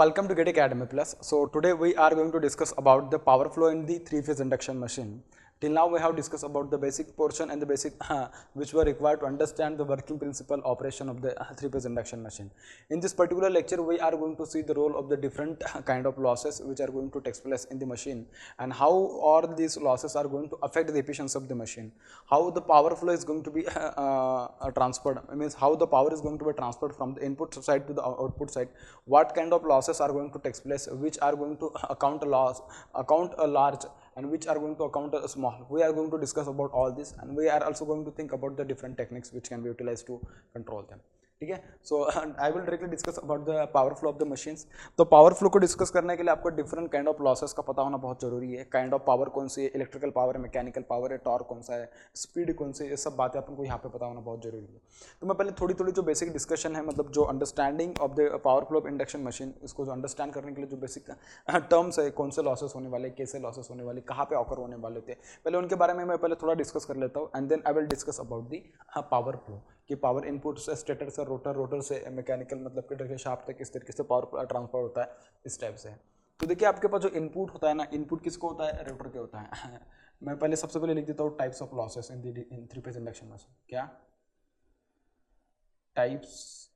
Welcome to Get Academy Plus. So today we are going to discuss about the power flow in the three-phase induction machine. Till now we have discussed about the basic portion and the basic which were required to understand the working principle operation of the three-phase induction machine. In this particular lecture we are going to see the role of the different kind of losses which are going to take place in the machine and how all these losses are going to affect the efficiency of the machine. How the power flow is going to be transferred, means how the power is going to be transferred from the input side to the output side. What kind of losses are going to take place, which are going to account a large and which are going to account a small. We are going to discuss about all this and we are also going to think about the different techniques which can be utilized to control them. ठीक है. So I will directly discuss about the power flow of the machines. तो power flow को discuss करने के लिए आपको different kind of losses का पता होना बहुत जरूरी है. काइंड ऑफ पावर कौन सी है, इलेक्ट्रिकल पावर है, मैकेनिकल पावर है, टॉर्क कौन सा है, स्पीड कौन सी है, ये सब बातें आपको यहाँ पे पता होना बहुत जरूरी है. तो मैं पहले थोड़ी थोड़ी जो बेसिक डिस्कशन है, मतलब जो understanding of the power flow of induction machine, इसको जो अंडरस्टैंड करने के लिए जो बेसिक टर्म्स है, कौन से लॉसेस होने वाले, कैसे लॉसेस होने वाले, कहाँ पे ऑकर होने वाले थे, पहले उनके बारे में मैं पहले थोड़ा डिस्कस कर लेता हूँ and then I will discuss about the power flow कि पावर इनपुट से स्टेटर से रोटर, रोटर से मैकेनिकल मतलब कि डायरेक्ट शाफ्ट तक किस तरीके से पावर ट्रांसफर होता है, इस टाइप से. तो देखिए आपके पास जो इनपुट होता है ना, इनपुट किसको होता है, रोटर के होता है. मैं पहले सबसे पहले लिख देता हूँ types of losses in three phase induction machine. क्या टाइप्स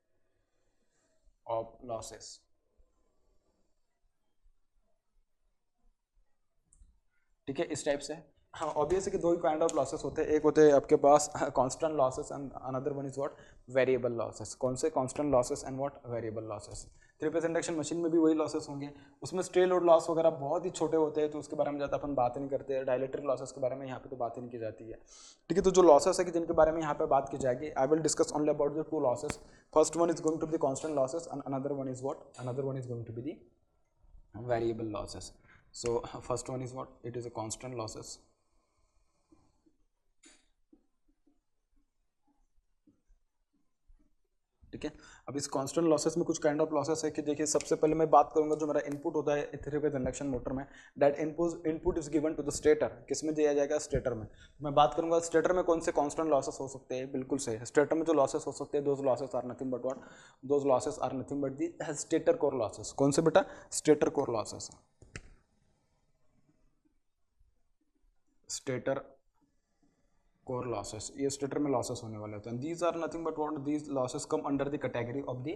ऑफ लॉसेस. ठीक है, इस टाइप से. हाँ, ऑब्वियस है कि दो ही काइंड ऑफ लॉसेस होते हैं. एक होते हैं आपके पास constant losses and another one is what, variable losses. कौन से, constant losses and what, variable losses. Three phase induction machine में भी वही लॉसेस होंगे. उसमें स्ट्रे लोड लॉस वगैरह बहुत ही छोटे होते हैं तो उसके बारे में ज़्यादा अपन बात नहीं करते हैं. डायलेक्ट्रिक लॉसेस के बारे में यहाँ पे तो बात ही नहीं की जाती है. ठीक है, तो जो लॉसेस है कि जिनके बारे में यहाँ पे बात की जाएगी, I will discuss only about the two losses. First one is going to be constant losses and another one is what, another one is going to be the variable losses. So first one is what, it is a constant losses. ठीक है, अब इस constant losses में कुछ kind of losses है कि देखिए सबसे पहले मैं बात करूंगा जो मेरा इनपुट होता है थ्री फेज इंडक्शन मोटर में, that input is given to the stator. किस में दिया जाएगा, स्टेटर में. मैं बात करूंगा स्टेटर में कौन से कांस्टेंट लॉसेस हो सकते हैं. बिल्कुल सही है, स्टेटर में जो लॉसेस हो सकते हैं, those losses are nothing but what, those losses are nothing but the stator core losses. कौन से बेटा, stator core losses. Stator core losses, ये स्टेटर में लॉसेस होने वाले होते हैं. These are nothing but what, these losses come under the category of the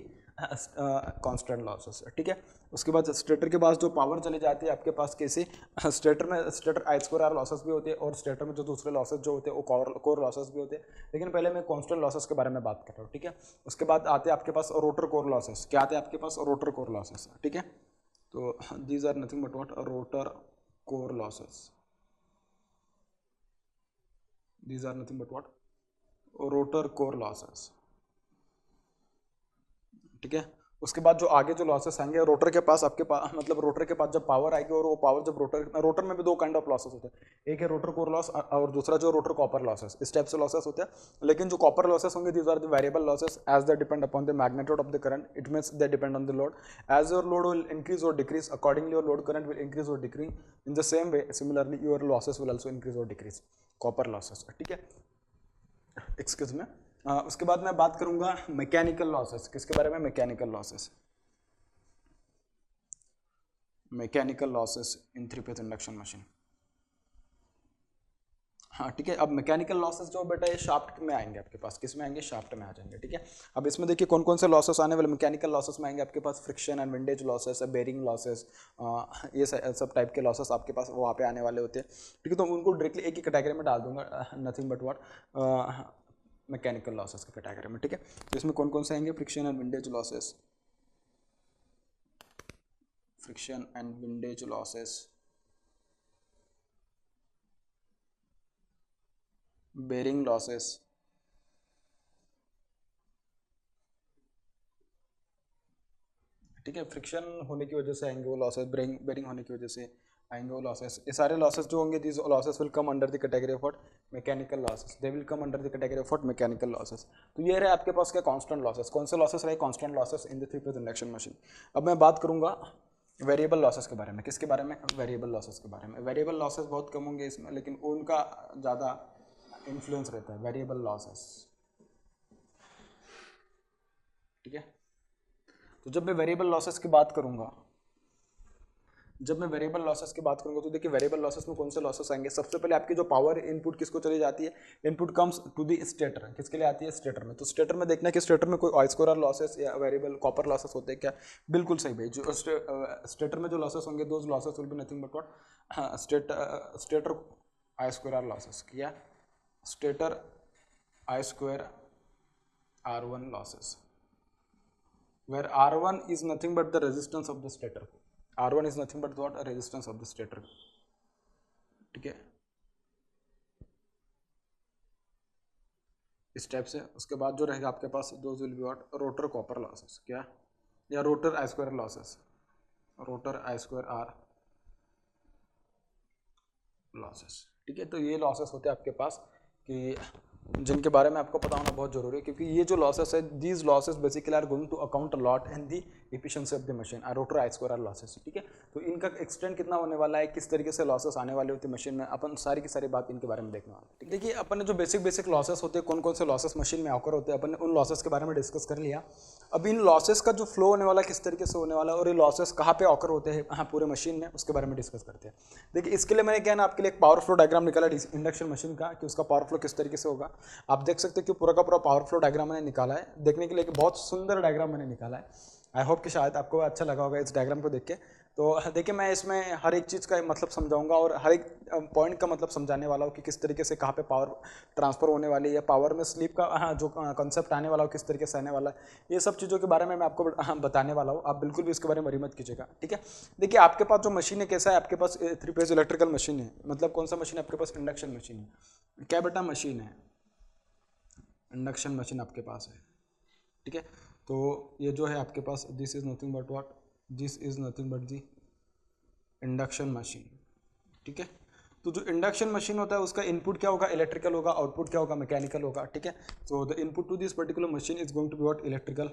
constant losses. ठीक है, उसके बाद स्टेटर के पास जो पावर चली जाती है आपके पास कैसे, स्टेटर में stator I square R losses भी होते हैं और स्टेटर में जो दूसरे लॉसेस जो होते हैं वो कोर लॉसेस भी होते हैं. लेकिन पहले मैं कांस्टेंट लॉसेस के बारे में बात कर रहा हूँ. ठीक है, उसके बाद आते हैं आपके पास रोटर कोर लॉसेस. क्या आते हैं आपके पास, रोटर कोर लॉसेस. ठीक है, तो these are nothing but what, rotor core losses. These are nothing but what, rotor core losses. ठीक है, उसके बाद जो आगे जो लॉसेस आएंगे रोटर के पास, आपके पास मतलब रोटर के पास जब पावर आएगी और वो पावर जब रोटर में भी दो काइंड ऑफ लॉसेस होते हैं. एक है रोटर कोर लॉस और दूसरा जो रोटर कॉपर लॉसेस. इस टाइप से लॉसेस होते हैं. लेकिन जो कॉपर लॉसेस होंगे, these are the variable losses as they depend upon the magnitude of the current. It means they depend on the load. As your load will increase और decrease, accordingly your load current will increase और decrease. In the same way similarly your losses will also increase और decrease. Copper losses. ठीक है, excuse में. उसके बाद मैं बात करूंगा मैकेनिकल लॉसेस. किसके बारे में, मैकेनिकल लॉसेस. मैकेनिकल लॉसेस इन थ्री फेज इंडक्शन मशीन. हाँ ठीक है, अब मैकेनिकल लॉसेस जो बेटा ये शाफ्ट में आएंगे आपके पास. किस में आएंगे, शाफ्ट में आ जाएंगे. ठीक है, अब इसमें देखिए कौन कौन से लॉसेस आने वाले मैकेनिकल लॉसेस में आएंगे आपके पास. Friction and windage losses, bearing losses, ये सब टाइप के लॉसेस आपके पास वहाँ पे आने वाले होते हैं. ठीक है, तो उनको डायरेक्टली एक ही कैटेगरी में डाल दूंगा, nothing but what, mechanical losses के कैटेगरी में. ठीक है, तो इसमें कौन कौन से आएंगे, friction and windage losses, friction and windage losses, bearing losses. ठीक है, फ्रिक्शन होने की वजह से आएंगे वो लॉसेस, बेरिंग होने की वजह से आएंगे वो लॉसेस. ये सारे लॉसेस जो होंगे, these losses will come under the category of what, mechanical losses. They will come under the category of what, mechanical losses. तो ये रहे आपके पास क्या, कांस्टेंट लॉसेस. कौन से लॉसेस रहे, constant losses in the three phase induction machine. अब मैं बात करूंगा वेरिएबल लॉसेस के बारे में. किसके बारे में, वेरिएबल लॉसेस के बारे में. वेरिएबल लॉसेस बहुत कम होंगे इसमें, लेकिन उनका ज़्यादा इन्फ्लुएंस रहता है, वेरिएबल लॉसेस. ठीक है, तो जब मैं वेरिएबल लॉसेस की बात करूंगा तो देखिए वेरिएबल लॉसेस में कौन से लॉसेस आएंगे। सबसे पहले आपकी जो पावर इनपुट किसको चली जाती है, input comes to the stator, किसके लिए आती है, स्टेटर में। तो स्टेटर में देखना है कि स्टेटर में कोई आई स्क्वायर लॉसेस या वेरिएबल कॉपर लॉसेस होते हैं क्या, बिल्कुल सही भाई। जो स्टेटर में जो लॉसेस होंगे those losses will be nothing but what, stator I square losses, क्या, stator I square R1 losses, where R1 is nothing but the resistance of the stator, R1 is nothing but what, a resistance of the stator, ठीक है इस type से। उसके बाद जो रहेगा आपके पास those will be what, rotor copper losses, क्या, या rotor I square losses, rotor I square R losses, ठीक है। तो ये लॉसेस होते हैं आपके पास कि जिनके बारे में आपको पता होना बहुत जरूरी है, क्योंकि ये जो लॉसेस है these losses basically are going to account a lot in the efficiency of the machine, rotor I square losses, ठीक है। तो इनका एक्सटेंड कितना होने वाला है, किस तरीके से लॉसेस आने वाले होते हैं मशीन में, अपन सारी की सारी बात इनके बारे में देखने वाले हैं, ठीक है। देखिए अपन ने जो बेसिक लॉसेस होते हैं, कौन कौन से लॉसेस मशीन में ऑकर होते हैं, अपन ने उन लॉसेस के बारे में डिस्कस कर लिया। अब इन लॉसेस का जो फ्लो होने वाला किस तरीके से होने वाला है और ये लॉसेस कहाँ पे ऑकर होते हैं हाँ पूरे मशीन में, उसके बारे में डिस्कस करते हैं। देखिए इसके लिए मैंने क्या ना आपके लिए एक पावर फ्लो डायग्राम निकाला इंडक्शन मशीन का, कि उसका पावर फ्लो किस तरीके से होगा। आप देख सकते हैं कि पूरा का पूरा पावर फ्लो डायग्राम मैंने निकाला है, देखने के लिए बहुत सुंदर डायग्राम मैंने निकाला है। आई होप कि शायद आपको अच्छा लगा होगा इस डायग्राम को देख के। तो देखिए मैं इसमें हर एक चीज़ का मतलब समझाऊंगा और हर एक पॉइंट का मतलब समझाने वाला हूँ कि किस तरीके से कहाँ पे पावर ट्रांसफर होने वाली है, पावर में स्लीप का जो कंसेप्ट आने वाला हो किस तरीके से आने वाला है, ये सब चीज़ों के बारे में मैं आपको बताने वाला हूँ। आप बिल्कुल भी इसके बारे में वरी मत कीजिएगा, ठीक है। देखिए आपके पास जो मशीन है कैसा है, आपके पास 3 फेज इलेक्ट्रिकल मशीन है, मतलब कौन सा मशीन है आपके पास, इंडक्शन मशीन है, क्या बेटा मशीन है, इंडक्शन मशीन आपके पास है, ठीक है। तो ये जो है आपके पास this is nothing but what, this is nothing but the induction machine, ठीक है। तो जो इंडक्शन मशीन होता है उसका इनपुट क्या होगा, इलेक्ट्रिकल होगा, आउटपुट क्या होगा, मैकेनिकल होगा, ठीक है। So the input to this particular machine is going to be what, electrical,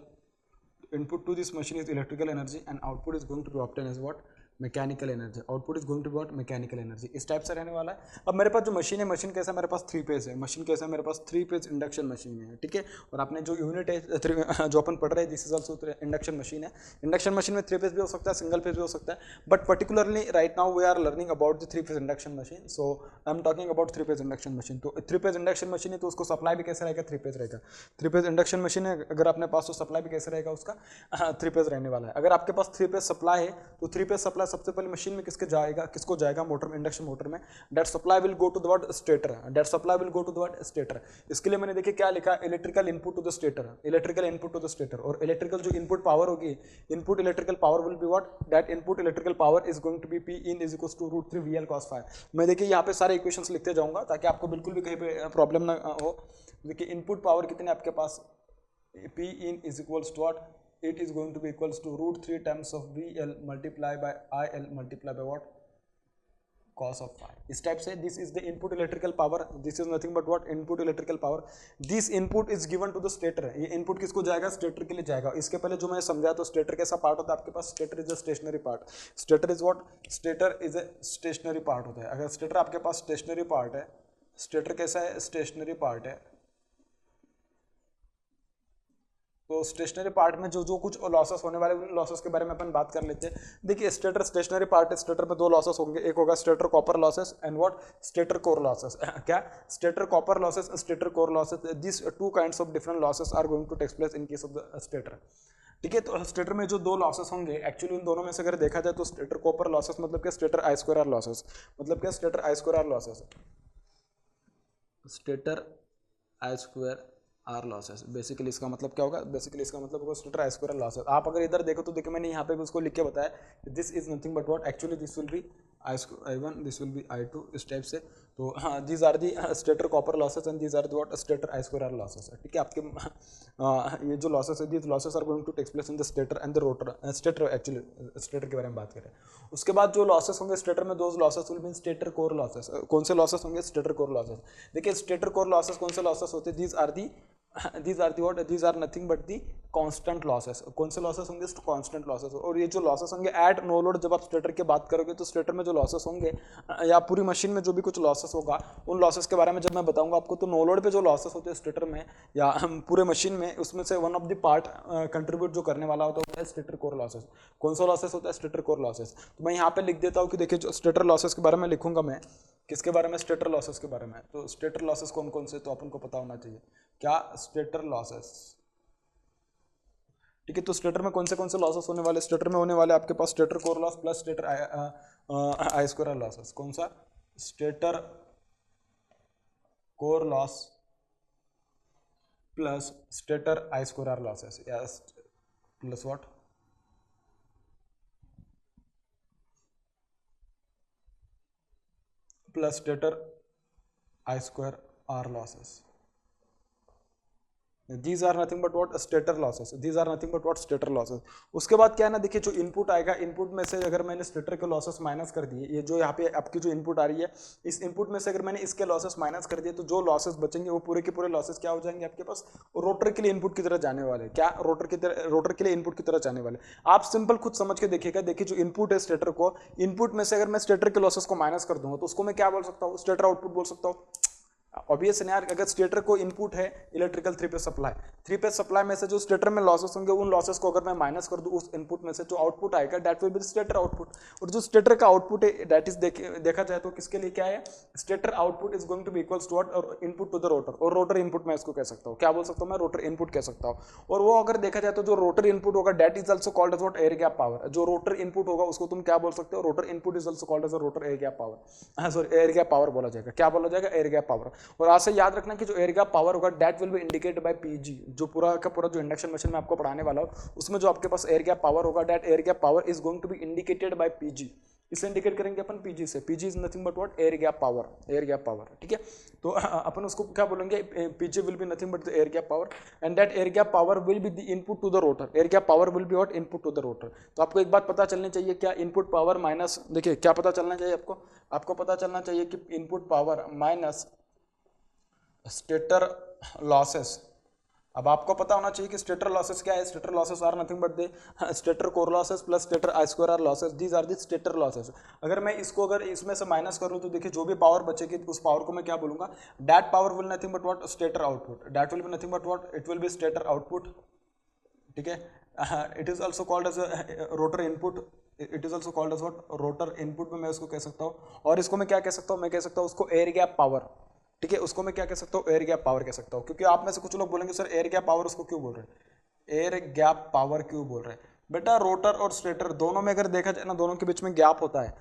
input to this machine is electrical energy and output is going to be obtain as what, mechanical energy, output is going to be what, mechanical energy. इस type से रहने वाला है। अब मेरे पास जो machine है, machine कैसा, मेरे पास 3 फेज है, मशीन कैसा है मेरे पास 3 फेज इंडक्शन मशीन है, ठीक है। और आपने जो यूनिट है जो अपन पढ़ रहे हैं this is also induction machine है। इंडक्शन मशीन में 3 फेज भी हो सकता है, सिंगल फेज भी हो सकता है, but particularly right now we are learning about the 3 phase induction machine. So I am talking about 3 phase induction machine. तो 3 फेज इंडक्शन मशीन है तो उसको सप्लाई भी कैसे रहेगा, 3 फेज रहेगा। 3 फेज इंडक्शन मशीन है अगर अपने पास, तो सप्लाई भी कैसे रहेगा उसका, 3 फेज रहने वाला है। अगर आपके पास 3 फेज सप्लाई है तो 3 फेज सप्लाई सबसे पहले मशीन में किसको जाएगा मोटर में, इंडक्शन मोटर में। That supply will go to the what, stator, that supply will go to the what, stator. इसके लिए मैंने देखिए क्या लिखा, electrical input to the stator, electrical input to the stator. और इलेक्ट्रिकल जो इनपुट पावर होगी, input electrical power will be what, that input electrical power is going to be P in is equals to √3 VL cos phi। मैं देखिए यहाँ पे सारे equations लिखते जाऊंगा ताकि आपको बिल्कुल भी कहीं पे प्रॉब्लम ना हो। देखिए इनपुट पावर कितने आपके पास, P in is equals to what, it is going to be equals to √3 times of VL multiply by IL multiply by what, cos of phi। इस टाइप से this is the input electrical power, this is nothing but what, input electrical power. This input is given to the stator, ये input किसको जाएगा, stator के लिए जाएगा। इसके पहले जो मैं समझाया तो स्टेटर कैसा पार्ट होता है आपके पास, stator is a stationary part, stator is what, stator is a stationary part होता है। अगर स्टेटर आपके पास स्टेशनरी पार्ट है, स्टेटर कैसा है, स्टेशनरी पार्ट है, तो स्टेशनरी पार्ट में जो कुछ लॉसेस होने वाले लॉसेस के बारे में अपन बात कर लेते हैं। देखिए स्टेटर स्टेशनरी पार्ट है, स्टेटर में 2 लॉसेस होंगे, एक होगा stator copper losses and what, stator core losses. क्या, stator copper losses, stator core losses, this 2 kinds of different losses are going to take place in case of the stator, ठीक है। तो stator में जो 2 losses होंगे, actually in दोनों में से अगर देखा जाए तो स्टेटर कॉपर लॉसेस मतलब क्या, stator I square R losses, मतलब क्या, stator I square R losses, stator I square R losses. Basically इसका मतलब क्या होगा, बेसिकली इसका मतलब होगा स्टेटर आई स्क्वायर लॉसेस। आप अगर इधर देखो तो देखो मैंने यहाँ पे भी उसको लिख के बताया, this is nothing but what, actually this will be I1, this will be I2, इस टाइप से। तो हाँ these are the stator copper losses and these are the what, stator I square R losses, ठीक है। आपके ये जो losses है, these losses are going to take place in the stator and the rotor, stator, actually stator के बारे में बात करें। उसके बाद जो लॉसेस होंगे स्टेटर में, those losses will be stator core losses. कौन से लॉसेस होंगे, स्टेटर कोर लॉसेस। देखिए स्टेटर कोर लॉसेस कौन से लॉसेस होते हैं, these are the what, these are nothing but the constant losses. कौन से लॉसेस होंगे? Constant losses. और ये जो लॉसेस होंगे एट नो लोड, जब आप स्टेटर की बात करोगे तो स्टेटर में जो लॉसेस होंगे या पूरी मशीन में जो भी कुछ लॉसेस होगा, उन लॉसेस के बारे में जब मैं बताऊंगा आपको, तो नो लोड पे जो लॉसेस होते हैं स्टेटर में या पूरे मशीन में, उसमें से one of the part contribute जो करने वाला होता है स्टेटर कोर लॉसेस। कौन सा लॉसेस होता है? Stator core losses. तो मैं यहाँ पे लिख देता हूँ कि देखिए जो स्टेटर लॉसेस के बारे में लिखूंगा मैं, किसके बारे में? स्टेटर लॉसेस के बारे में। तो स्टेटर लॉसेस कौन कौन से, तो अपन को पता होना चाहिए क्या? स्टेटर लॉसेस, ठीक है। तो स्टेटर में कौन से लॉसेस होने वाले? स्टेटर में होने वाले आपके पास stator core loss plus stator I square losses. कौन सा? Stator core loss plus stator I square losses, या plus what? Plus stator I square R losses. These are nothing but what? Stator losses. These are nothing but what? Stator losses. उसके बाद क्या है ना, देखिए जो इनपुट आएगा, input में से अगर मैंने स्टेटर के लॉसेस माइनस कर दिए, ये जो यहाँ पे आपकी जो इनपुट आ रही है, इस इनपुट में से अगर मैंने इसके लॉसेस माइनस कर दिए, तो जो लॉसेस बचेंगे वो पूरे के पूरे लॉसेस क्या हो जाएंगे आपके पास? रोटर के लिए इनपुट की तरह जाने वाले। क्या? रोटर के लिए इनपुट की तरह जाने वाले। आप सिंपल खुद समझ के देखिएगा। देखिए जो इनपुट है स्टेटर को, इनपुट में से अगर मैं स्टेटर के लॉसेस को माइनस कर दूंगा तो उसको मैं क्या बोल सकता हूँ? स्टेटर आउटपुट बोल सकता हूँ। ऑब्वियस है यार, अगर स्टेटर को इनपुट है electrical 3 phase supply, 3 phase supply में से जो स्टेटर में लॉसेस होंगे, उन लॉसेस को अगर मैं माइनस कर दूं उस इनपुट में से, जो आउटपुट आएगा that will be stator output. और जो स्टेटर का आउटपुट है दैट इज देखा जाए तो किसके लिए क्या है? Stator output is going to be equals to what? और इनपुट टू द रोटर। और रोटर इनपुट मैं इसको कह सकता हूँ, क्या बोल सकता हूँ मैं? रोटर इनपुट कह सकता हूँ। और वो अगर देखा जाए तो जो रोटर इनपुट होगा that is also called as what? Air gap power. जो रोटर इनपुट होगा उसको तुम क्या बोल सकते हो? Rotor input is also called as rotor air gap power. Sorry, air gap power बोला जाएगा। क्या बोला जाएगा? Air gap power. और आज से याद रखना कि जो एयर गैप पावर होगा that will be indicated by PG. जो पूरा का पूरा जो इंडक्शन मशीन में आपको पढ़ाने वाला हूं, उसमें जो आपके पास एयर गैप पावर होगा that air gap power is going to be indicated by PG. इसे इंडिकेट करेंगे अपन पीजी से। PG is nothing but what? Air gap power. Air gap power, ठीक है। तो अपन उसको क्या बोलेंगे? PG will be nothing but the air gap power, and that air gap power will be the input to the rotor. Air gap power will be what? Input to the rotor. तो आपको एक बात पता चलनी चाहिए, क्या? Input power minus, देखिए क्या पता चलना चाहिए आपको पता चलना चाहिए कि input power minus stator losses. अब आपको पता होना चाहिए कि स्टेटर लॉसेस क्या है? Stator losses are nothing but the stator core losses plus stator I square R losses. These are the stator losses. अगर मैं इसको अगर इसमें से माइनस करूं तो देखिए जो भी पावर बचेगी उस पावर को मैं क्या बोलूंगा? That power will nothing but what? Stator output. That will be nothing but what? It will be stator output, ठीक है। It is also called as rotor input. It is also called as what? Rotor input में मैं उसको कह सकता हूँ। और इसको मैं क्या कह सकता हूँ? मैं कह सकता हूँ उसको एयर गैप पावर, ठीक है। उसको मैं क्या कह सकता हूँ? एयर गैप पावर कह सकता हूँ। क्योंकि आप में से कुछ लोग बोलेंगे सर एयर गैप पावर उसको क्यों बोल रहे हैं? एयर गैप पावर क्यों बोल रहे हैं? बेटा रोटर और स्टेटर दोनों में अगर देखा जाए ना, दोनों के बीच में गैप होता है।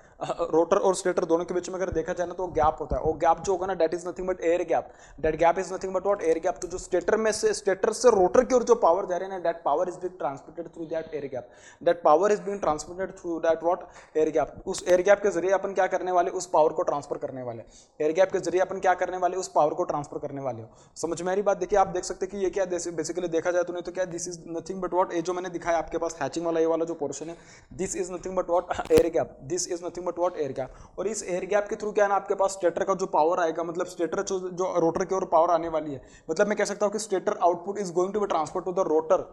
रोटर और स्टेटर दोनों के बीच में अगर देखा जाए ना तो गैप होता है। और गैप जो होगा ना that is nothing but air gap. That gap is nothing but what? Air gap. तो जो स्टेटर से रोटर की ओर जो पावर जा रही है ना, that power is being transmitted through that air gap. That power is being transmitted through that what? Air gap. उस एयर गैप के जरिए अपन क्या करने वाले? उस पावर को ट्रांसफर करने वाले। एयर गैप के जरिए अपन क्या करने वाले? उस पावर को ट्रांसफर करने वाले हो। समझ में आ रही बात? देखिए आप देख सकते हैं कि ये क्या बेसिकली देखा जाए तो नहीं तो क्या, this is nothing but what? ये जो मैंने दिखाया आपके पास हैचिंग वाला, ये वाला जो पोर्शन है, this is nothing but what? Air gap. This is nothing but what? Air gap. और इस एयर गैप के थ्रू क्या है ना, आपके पास स्टेटर का जो पावर आएगा, मतलब स्टेटर जो रोटर की ओर पावर आने वाली है, मतलब मैं कह सकता हूं कि stator output is going to be transfer to the rotor.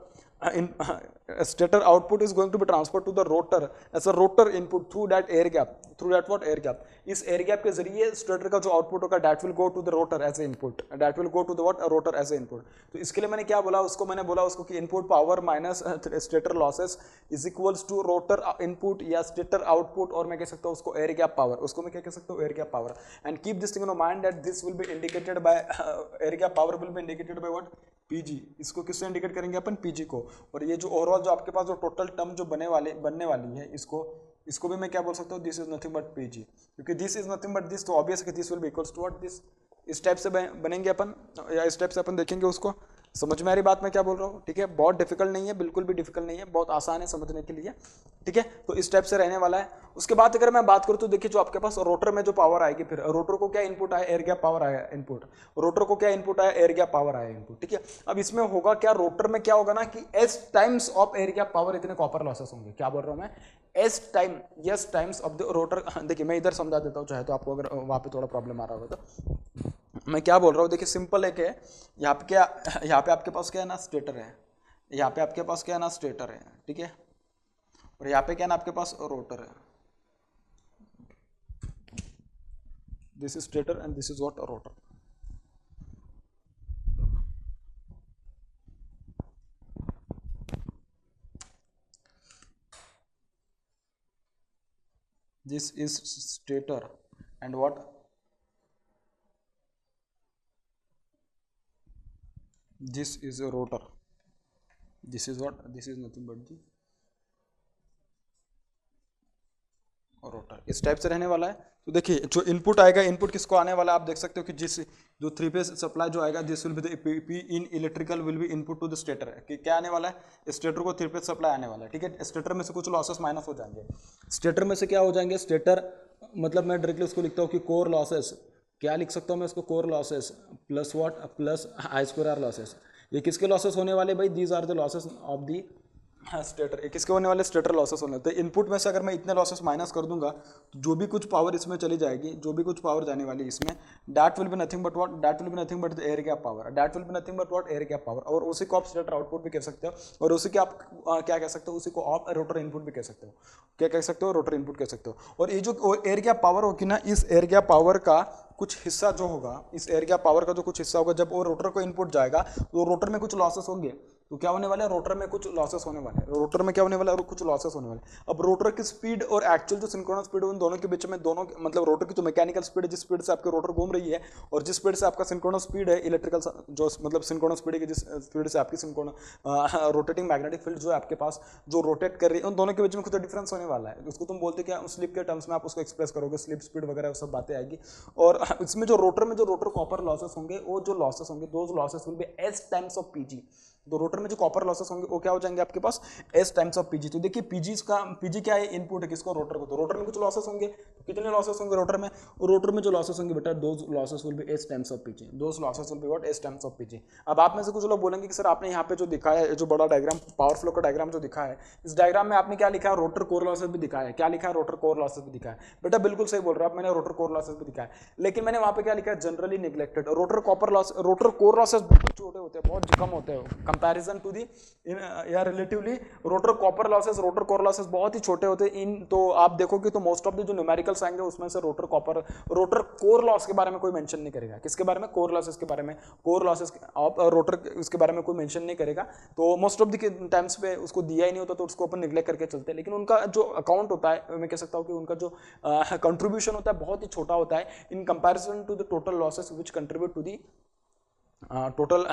Stator output is going to be transfer to the rotor as a rotor input through that air gap. Through that what? Air gap. इस air gap के जरिए stator का जो output होगा that will go to the rotor as a input. That will go to the what? Rotor as a input. तो इसके लिए मैंने क्या बोला उसको? मैंने बोला उसको कि input power minus stator losses is equals to rotor input या स्टेटर आउटपुट, और मैं कह सकता हूँ उसको एयर गैप पावर। उसको मैं क्या कह सकता हूँ? Air gap power. And keep this thing in mind that this will be indicated by air gap power will be indicated by what? PG. इसको किससे इंडिकेट करेंगे अपन? पीजी को। और ये जो ओवरऑल जो आपके पास जो टोटल टर्म जो बनने वाली है, इसको भी मैं क्या बोल सकता हूँ? This is nothing but PG. क्योंकि this is nothing but this, तो ऑब्वियस है कि this will be equals to what? This. इस टाइप से बनेंगे अपन, या इस टाइप से अपन देखेंगे उसको। समझ में आ रही बात मैं क्या बोल रहा हूँ? ठीक है, बहुत डिफिकल्ट नहीं है, बिल्कुल भी डिफिकल्ट नहीं है, बहुत आसान है समझने के लिए, ठीक है। तो इस टाइप से रहने वाला है। उसके बाद अगर मैं बात करूँ तो देखिए जो आपके पास रोटर में जो पावर आएगी, फिर रोटर को क्या इनपुट आया? एयर गैप पावर आया इनपुट। रोटर को क्या इनपुट आया? एयर गैप पावर आया इनपुट, ठीक है। अब इसमें होगा क्या? रोटर में क्या होगा ना कि S times of air gap power इतने कॉपर लॉसेस होंगे। क्या बोल रहा हूँ मैं? S times of the rotor. देखिए मैं इधर समझा देता हूँ चाहे तो आपको, अगर वहाँ पे थोड़ा प्रॉब्लम आ रहा होगा तो। मैं क्या बोल रहा हूँ, देखिए सिंपल है कि यहाँ पे आपके पास क्या है ना, स्टेटर है। यहाँ पे आपके पास क्या है ना, स्टेटर है, ठीक है, और यहाँ पे क्या है ना आपके पास रोटर है. This is stator and this is what, rotor. This is stator and what, this is a rotor. This is what, this is nothing but the rotor. इस टाइप से रहने वाला है. तो देखिए जो इनपुट आएगा, इनपुट किसको आने वाला है, आप देख सकते हो कि जिस जो थ्री फेज सप्लाई जो आएगा, this will be the P in electrical will be input to the stator है कि क्या आने वाला है, स्टेटर को थ्री फेज सप्लाई आने वाला है, ठीक है. स्टेटर में से कुछ लॉसेस माइनस हो जाएंगे. स्टेटर में से क्या हो जाएंगे, स्टेटर मतलब मैं डायरेक्टली उसको लिखता हूँ कि कोर लॉसेस, क्या लिख सकता हूँ मैं उसको, core losses plus what, plus I square R losses. ये किसके लॉसेस होने वाले भाई, these are the losses of the stator. किसके होने वाले, स्टेटर लॉसेस होने. तो इनपुट में से अगर मैं इतने लॉसेस माइनस कर दूंगा तो जो भी कुछ पावर इसमें चली जाएगी, जो भी कुछ पावर जाने वाली इसमें, that will be nothing but what, that will be nothing but the air gap power, that will be nothing but what, air gap power. और उसी को आप स्टेटर आउटपुट भी कह सकते हो, और उसी के आप क्या कह सकते हो, उसी को आप रोटर इनपुट भी कह सकते हो. क्या कह सकते हो, रोटर इनपुट कह सकते हो. और ये जो एयर गैप पावर होगी ना, इस एयर गैप पावर का कुछ हिस्सा जो होगा, इस एयर गैप पावर का जो कुछ हिस्सा होगा, जब वो रोटर को इनपुट जाएगा तो रोटर में कुछ लॉसेस होंगे. तो क्या होने वाला है, रोटर में कुछ लॉसेस होने वाले हैं. रोटर में क्या होने वाला है, कुछ लॉसेस होने वाले. अब रोटर की स्पीड और एक्चुअल जो सिंक्रोनस स्पीड है, उन दोनों के बीच में, दोनों मतलब रोटर की जो मैकेनिकल स्पीड है, जिस स्पीड से आपके रोटर घूम रही है, और जिस स्पीड से आपका सिंक्रोनस स्पीड है, इलेक्ट्रिकल जो मतलब सिंक्रोनस स्पीड है, जिस स्पीड से आपकी सिंक्रोनस रोटेटिंग मैग्नेटिक फील्ड जो है आपके पास जो रोटेट कर रही है, उन दोनों के बीच में कुछ डिफरेंस होने वाला है. उसको तुम बोलते क्या, स्लिप के टर्म्स में आप उसको एक्सप्रेस करोगे, स्लिप स्पीड वगैरह वो सब बातें आएगी. और इसमें जो रोटर कॉपर लॉसेस होंगे, वो जो लॉसेस होंगे, those losses will B S times of PG. तो रोटर में जो कॉपर लॉसेस होंगे वो क्या हो जाएंगे आपके पास, एस टाइम्स ऑफ पीजी. तो देखिए पीजी क्या है, इनपुट है किसको, रोटर को. तो रोटर में कुछ लॉसेस होंगे, तो कितने लॉसेस होंगे रोटर में, और रोटर में जो लॉसेस होंगे बेटा, those losses will B S times of PG, those losses will be what, S times of PG. अब आप में से कुछ लोग बोलेंगे कि सर आपने यहाँ पे जो दिखाया है, जो बड़ा डायग्राम, पावर फ्लो का डायग्राम जो दिखा है, इस डायग्राम में आपने क्या लिखा है, रोटर कोर लॉसेस भी दिखाया है. क्या लिखा है, रोटर कोर लॉसेस भी दिखाया है. बेटा बिल्कुल सही बोल रहे हो आप, मैंने रोटर कोर लॉसेस भी दिखाया है, लेकिन मैंने वहाँ पे क्या लिखा है, generally neglected. Rotor copper loss, rotor core losses बहुत छोटे होते हैं, बहुत कम होते हैं कंपैरिजन टू दी या relatively. Rotor copper losses, rotor core losses बहुत ही छोटे होते हैं. इन तो आप देखोगे तो मोस्ट ऑफ द जो न्यूमेरिकल्स आएंगे उसमें से रोटर कोर लॉस के बारे में कोई मेंशन नहीं करेगा. किसके बारे में, कोर लॉसेस के बारे में. कोर लॉसेस रोटर उसके बारे में कोई मेंशन नहीं करेगा. तो मोस्ट ऑफ द टाइम्स पे उसको दिया ही नहीं होता, तो उसको अपन निगलेक्ट करके चलते हैं. लेकिन उनका जो अकाउंट होता है, मैं कह सकता हूँ कि उनका जो कंट्रीब्यूशन होता है बहुत ही छोटा होता है in comparison to the total losses which contribute to the total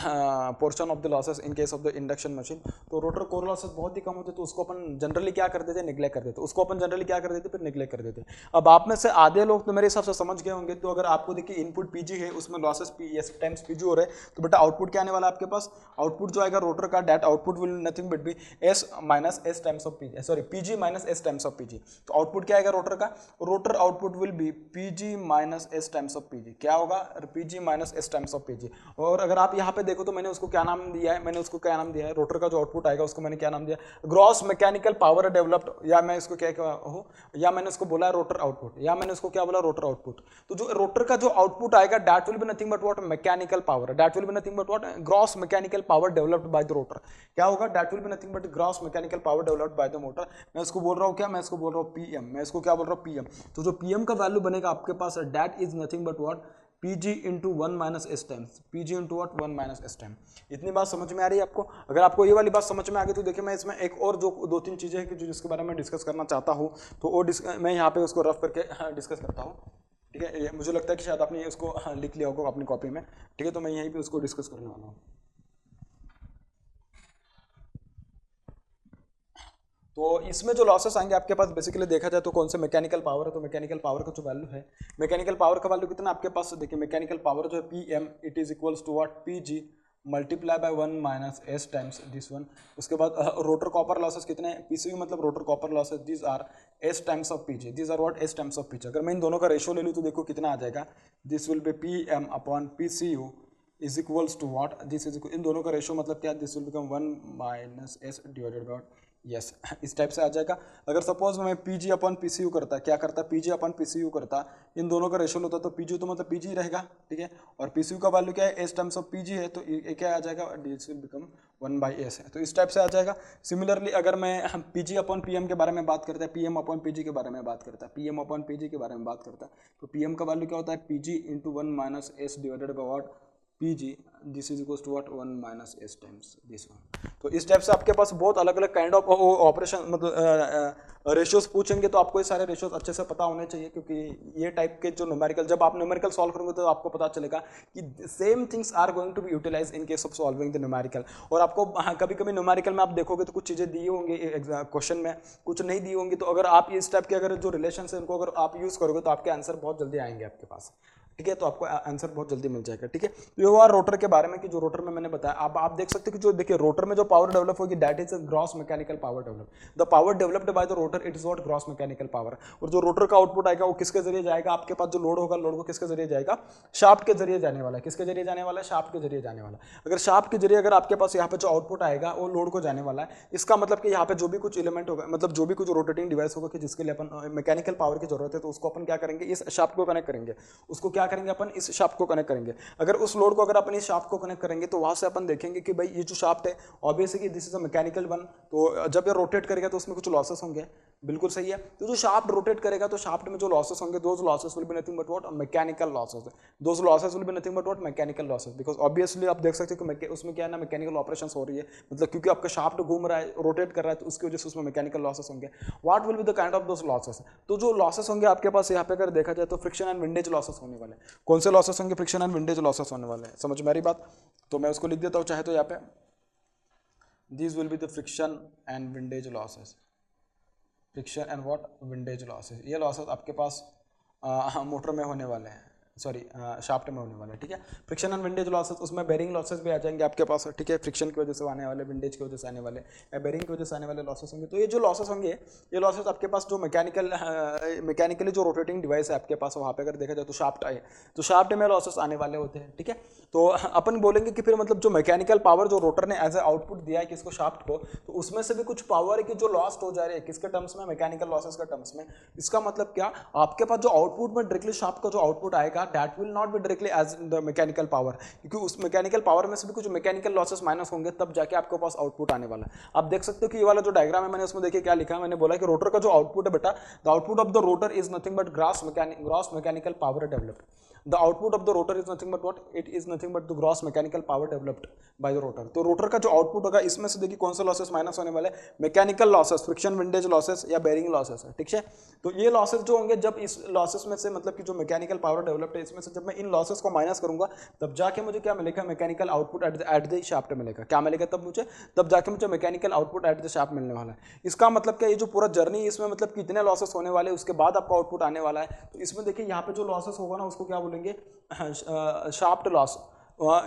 portion of the losses in case of the induction machine. तो रोटर कोर लॉसेस बहुत ही कम होते, तो उसको अपन जनरली क्या कर देते, निगलेक्ट कर देते. उसको अपन जनरली क्या कर देते, फिर निगलेक्ट कर देते. अब आप में से आधे लोग तो मेरे हिसाब से समझ गए होंगे. तो अगर आपको देखिए इनपुट पीजी है, उसमें लॉसेस एस टाइम्स पीजी हो रहे हैं, तो बेटा आउटपुट क्या आने वाला है आपके पास, आउटपुट जो आएगा रोटर का, that output will nothing but be S minus S times of PG, sorry PG minus S times of PG. तो आउटपुट क्या आएगा रोटर का, rotor output will be PG minus S times of PG. क्या होगा, PG minus S times of PG. और अगर आप यहाँ पे देखो तो मैंने उसको क्या नाम दिया है, मैंने उसको क्या नाम दिया है, रोटर का जो आउटपुट आएगा उसको मैंने क्या नाम दिया, ग्रॉस मैकेनिकल पावर डेवलप्ड, या मैं इसको क्या हो, या मैंने उसको बोला रोटर आउटपुट, या मैंने उसको क्या बोला, रोटर आउटपुट. तो जो रोटर का जो आउटपुट आएगा, that will be nothing but what, mechanical power, that will be nothing but what, gross mechanical power developed by the rotor. क्या होगा, that will be nothing but gross mechanical power developed by the motor. मैं इसको बोल रहा हूँ क्या, मैं इसको बोल रहा हूँ पीएम, मैं इसको क्या बोल रहा हूँ, पीएम. तो जो पीएम का वैल्यू बनेगा आपके पास, that is nothing but what, Pg into 1 minus S times, Pg into what, 1 minus S time. इतनी बात समझ में आ रही है आपको. अगर आपको ये वाली बात समझ में आ गई तो देखिए मैं इसमें एक और जो दो तीन चीज़ें हैं कि जो जिसके बारे में डिस्कस करना चाहता हूँ, तो वो मैं यहाँ पे उसको रफ करके डिस्कस करता हूँ. ठीक है, मुझे लगता है कि शायद आपने उसको लिख लिया होगा अपनी कॉपी में. ठीक है, तो मैं यहीं पर उसको डिस्कस करने वाला हूँ. तो इसमें जो लॉसेस आएंगे आपके पास, बेसिकली देखा जाए तो कौन से, मैकेनिकल पावर है. तो मैकेनिकल पावर का जो वैल्यू है, मैकेनिकल पावर का वैल्यू कितना आपके पास, देखिए मैकेनिकल पावर जो है P M, it is equals to what, P G multiply by 1 minus S times this one. उसके बाद रोटर कॉपर लॉसेस कितने हैं, पीसीयू मतलब rotor copper losses, these are S times of PG, these are what, S times of PG. अगर मैं इन दोनों का ratio ले लूँ तो देखो कितना आ जाएगा, this will be P M upon P C U is equals to what, this is, इन दोनों का रेशियो मतलब क्या, this will become 1 minus S divided by S इस टाइप से आ जाएगा। अगर सपोज मैं P G upon P C U करता, क्या करता, P G upon P C U करता, इन दोनों का रेशियो होता तो पी जी तो मतलब पी जी रहेगा, ठीक है, और पी सी यू का वैल्यू क्या है, एस टाइम्स ऑफ पी जी है, तो ये क्या आ जाएगा, डी विल बिकम 1/s है, तो इस टाइप से आ जाएगा। सिमिलरली अगर मैं P G upon P M के बारे में बात करते हैं, P M upon P G के बारे में बात करता है, P M upon P G के बारे में बात करता है, तो पी एम का वैल्यू क्या होता है, P G into 1 - s divided by what, P G, this is equals to what 1 - s times this one. तो इस टाइप से आपके पास बहुत अलग अलग काइंड ऑफ ऑपरेशन मतलब रेशियोज पूछेंगे, तो आपको ये सारे रेशियोज अच्छे से पता होने चाहिए, क्योंकि ये टाइप के जो न्यूमेरिकल, जब आप न्यूमेरिकल सॉल्व करोगे तो आपको पता चलेगा कि same things are going to be utilize in case of solving the numerical. और आपको कभी कभी न्यूमेरिकल में आप देखोगे तो कुछ चीज़ें दी होंगी क्वेश्चन में, कुछ नहीं दी होंगी, तो अगर आप इस टाइप के अगर जो रिलेशन है उनको अगर आप यूज़ करोगे तो आपके आंसर बहुत जल्दी आएंगे आपके पास, ठीक है, तो आपको आंसर बहुत जल्दी मिल जाएगा, ठीक है। तो ये हुआ रोटर के बारे में कि जो रोटर में मैंने बताया। अब आप देख सकते हो कि जो देखिए रोटर में जो पावर डेवलप होगी that is gross mechanical power develop, the power developed by the rotor it is what gross mechanical power. और जो रोटर का आउटपुट आएगा वो किसके जरिए जाएगा, आपके पास जो लोड होगा, लोड को किसके जरिए जाएगा, शाफ्ट के जरिए जाने वाला है, किसके जरिए जाने वाला है, शाफ्ट के जरिए जाने वाला है। अगर शाफ्ट के जरिए अगर आपके पास यहाँ पे जो आउटपुट आएगा वो लोड को जाने वाला है, इसका मतलब कि यहाँ पे जो भी कुछ एलिमेंट होगा, मतलब जो भी कुछ रोटेटिंग डिवाइस होगा कि जिसके लिए अपन मैकेनिकल पावर की जरूरत है, तो उसको अपन क्या करेंगे, इस शाफ्ट को कनेक्ट करेंगे, उसको क्या करेंगे अपन, इस शाफ्ट को कनेक्ट करेंगे। अगर उस लोड को अगर अपन इस शाफ्ट को कनेक्ट करेंगे तो वहां से अपन देखेंगे कि भाई ये जो शाफ्ट है obviously this is a mechanical one, तो जब ये रोटेट करेगा तो उसमें कुछ लॉसेस होंगे, बिल्कुल सही है। तो जो शाफ्ट रोटेट करेगा तो शाफ्ट में जो लॉसेस होंगे, those losses will be nothing but what, mechanical losses, those losses will be nothing but what, mechanical losses, because obviously आप देख सकते हो कि उसमें क्या है ना, मैकेनिकल ऑपरेशंस हो रही है, मतलब क्योंकि आपका शाफ्ट घूम रहा है, रोटेट कर रहा है, तो उसकी वजह से उसमें मैकेनिकल लॉसेस होंगे। What will be the kind of those losses, तो जो लॉसेस होंगे आपके पास यहाँ पे अगर देखा जाए तो फ्रिक्शन एंड विंडेज लॉसेस होने वाले हैं। कौन से लॉसेस होंगे, फ्रिक्शन एंड विंडेज लॉसेस होने वाले हैं, समझ में आ रही बात। तो मैं उसको लिख देता हूँ चाहे तो यहाँ पे, these will be the friction and windage losses, friction and what, windage losses. ये लॉसेस आपके पास मोटर में होने वाले हैं, सॉरी शाफ्ट में होने वाला है, ठीक है। फ्रिक्शन एंड विंडेज लॉसेस, उसमें बेरिंग लॉसेस भी आ जाएंगे आपके पास, ठीक है, फ्रिक्शन की वजह से आने वाले, विंडेज की वजह से आने वाले, या बेरिंग की वजह से आने वाले लॉसेस होंगे। तो ये जो लॉसेस होंगे, ये लॉसेस आपके पास जो मैकेनिकली जो रोटेटिंग डिवाइस है आपके पास, वहाँ पे अगर देखा जाए तो शाफ्ट आए, तो शाफ्ट में लॉसेस आने वाले होते हैं, ठीक है। तो अपन बोलेंगे कि फिर मतलब जो मैकेनिकल पावर जो रोटर ने एज ए आउटपुट दिया है किसको, शाफ्ट को, तो उसमें से भी कुछ पावर है कि जो लॉस्ट हो जा रही है, किसके टर्म्स में, मैकेनिकल लॉसेस के टर्म्स में। इसका मतलब क्या, आपके पास जो आउटपुट में डायरेक्टली शाफ्ट का जो आउटपुट आएगा that will not be directly as the mechanical power, क्योंकि उस मैकेनिकल पावर में से भी कुछ मैकेनिकल लॉसेस माइनस होंगे, तब जाके आपके पास आउटपुट आने वाला है। आप देख सकते हो कि ये वाला जो डायग्राम है मैंने उसमें देखिए क्या लिखा है, मैंने बोला कि रोटर का जो आउटपुट है बेटा, the output of the rotor is nothing but gross mechanical power developed, the output of the rotor is nothing but what, it is nothing but the gross mechanical power developed by the rotor। तो rotor का जो output होगा इसमें से देखिए कौन सा losses minus होने वाले, mechanical losses, friction windage losses या बेरिंग लॉसेस है, ठीक है। तो ये लॉसेस जो होंगे, जब इस लॉसेस में से मतलब कि जो मैकेनिकल पावर डेवलप्ड है इसमें से जब मैं इन लॉसेस को माइनस करूंगा तब जाके मुझे क्या मिलेगा, mechanical output at the shaft मिलेगा, क्या मिलेगा तब जाके मुझे mechanical output at the shaft मिलने वाला है। इसका मतलब क्या, ये जो पूरा जर्नी इसमें मतलब कितने लॉसेस होने वाले उसके बाद आपका आउटपुट आने वाला है। तो इसमें देखिए यहाँ पे जो लॉसेस होगा ना उसको क्या बोलेंगे, शाफ्ट लॉस।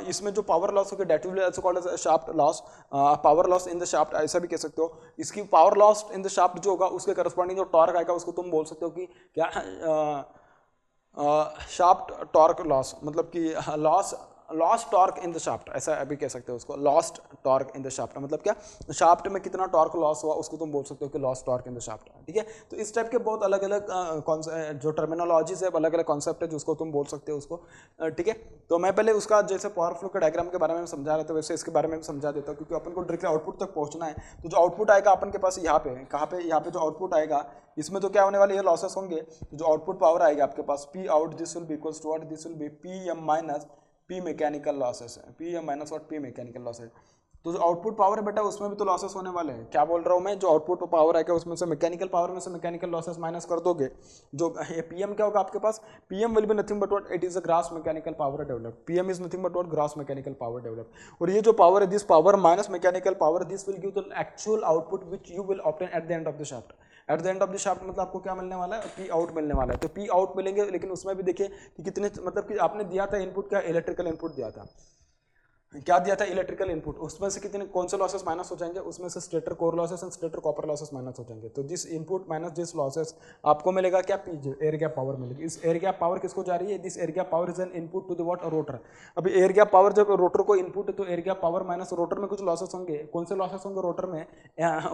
इसमें जो पावर लॉस होगा that will also called as shaft loss, power loss in the shaft ऐसा भी कह सकते हो। इसकी power loss in the shaft जो होगा उसके करस्पॉन्डिंग जो टॉर्क आएगा उसको तुम बोल सकते हो कि क्या, शाफ्ट टॉर्क लॉस, मतलब कि lost torque in the shaft, ऐसा अभी कह सकते हो उसको, lost torque in the shaft, मतलब क्या, शाफ्ट में कितना टॉर्क लॉस हुआ उसको तुम बोल सकते हो कि lost torque in the shaft, ठीक है। तो इस टाइप के बहुत अलग अलग जो टर्मिनोलॉजीज है, अलग अलग कॉन्सेप्ट है जिसको तुम बोल सकते हो उसको, ठीक है। तो मैं पहले उसका जैसे पावर फ्लो के डायग्राम के बारे में समझा रहा था वैसे इसके बारे में भी समझा देता हूँ, क्योंकि अपन को डायरेक्टली आउटपुट तक पहुंचना है। तो जो आउटपुट आएगा अपन के पास यहाँ पे, कहाँ पे, यहाँ पे जो आउटपुट आएगा इसमें तो क्या होने वाले, ये लॉसेस होंगे। तो जो आउटपुट पावर आएगा आपके पास, P out this will be equals to what, this will be P M minus P mechanical losses है, P M minus what, P mechanical losses. तो जो आउटपुट पावर है बेटा उसमें भी तो लॉसेस होने वाले हैं, क्या बोल रहा हूँ मैं, जो आउटपुट पावर आएगा उसमें से मैकेनिकल पावर में से मैकेनिकल लॉसेस माइनस कर दोगे, जो ये पीएम क्या होगा आपके पास, PM will be nothing but what, it is a gross mechanical power develop, PM is nothing but what, gross mechanical power develop. और ये जो पावर है, this power minus mechanical power, this will give the actual output which you will obtain at the end of the shaft. At the end of the shaft मतलब आपको क्या मिलने वाला है, पी आउट मिलने वाला है। तो पी आउट मिलेंगे, लेकिन उसमें भी देखिए कि कितने, मतलब कि आपने दिया था इनपुट क्या, इलेक्ट्रिकल इनपुट दिया था, क्या दिया था इलेक्ट्रिकल इनपुट, उसमें से कितने कौन से लॉसेस माइनस हो जाएंगे, उसमें से stator core losses and stator copper losses minus हो जाएंगे। तो this input minus this losses आपको मिलेगा क्या, पीजी, एयर गैप पावर मिलेगी। इस एयर गैप पावर किसको जा रही है, this air gap power is an input to the what, rotor. अभी एयर गैप पावर जब रोटर को इनपुट है तो air gap power minus rotor में कुछ लॉसेस होंगे, कौन से लॉसेस होंगे रोटर में,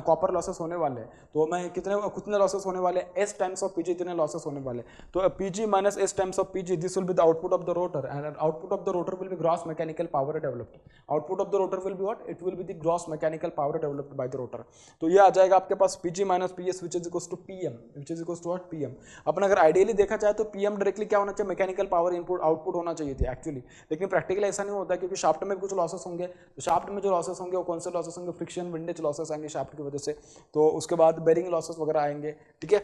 कॉपर लॉसेस होने वाले। तो मैं कितने लॉसेस होने वाले, एस टाइम्स ऑफ पीजी इतने लॉसेस होने वाले। तो PG minus S times of PG, this will be the output of the rotor and output of the rotor will be gross mechanical power developed. Output of the rotor will be what, it will be the gross mechanical power developed by the rotor. तो ये आ जाएगा आपके पास PG minus PS which is equals to PM, which is equals to what, PM. अपन अगर ideally देखा जाए तो पीएम डायरेक्टली क्या होना चाहिए, मैकेनिकल पावर इनपुट आउटपुट होना चाहिए थी एक्चुअली, लेकिन प्रैक्टिकली ऐसा नहीं होता क्योंकि शाफ्ट में भी कुछ लॉसेस होंगे। तो शाफ्ट में जो लॉसेस होंगे वो कौन से लॉसेस होंगे, फ्रिक्शन विंडेज लॉसेस आएंगे शाफ्ट की वजह से, तो उसके बाद बेरिंग लॉसेस वगैरह आएंगे, ठीक है।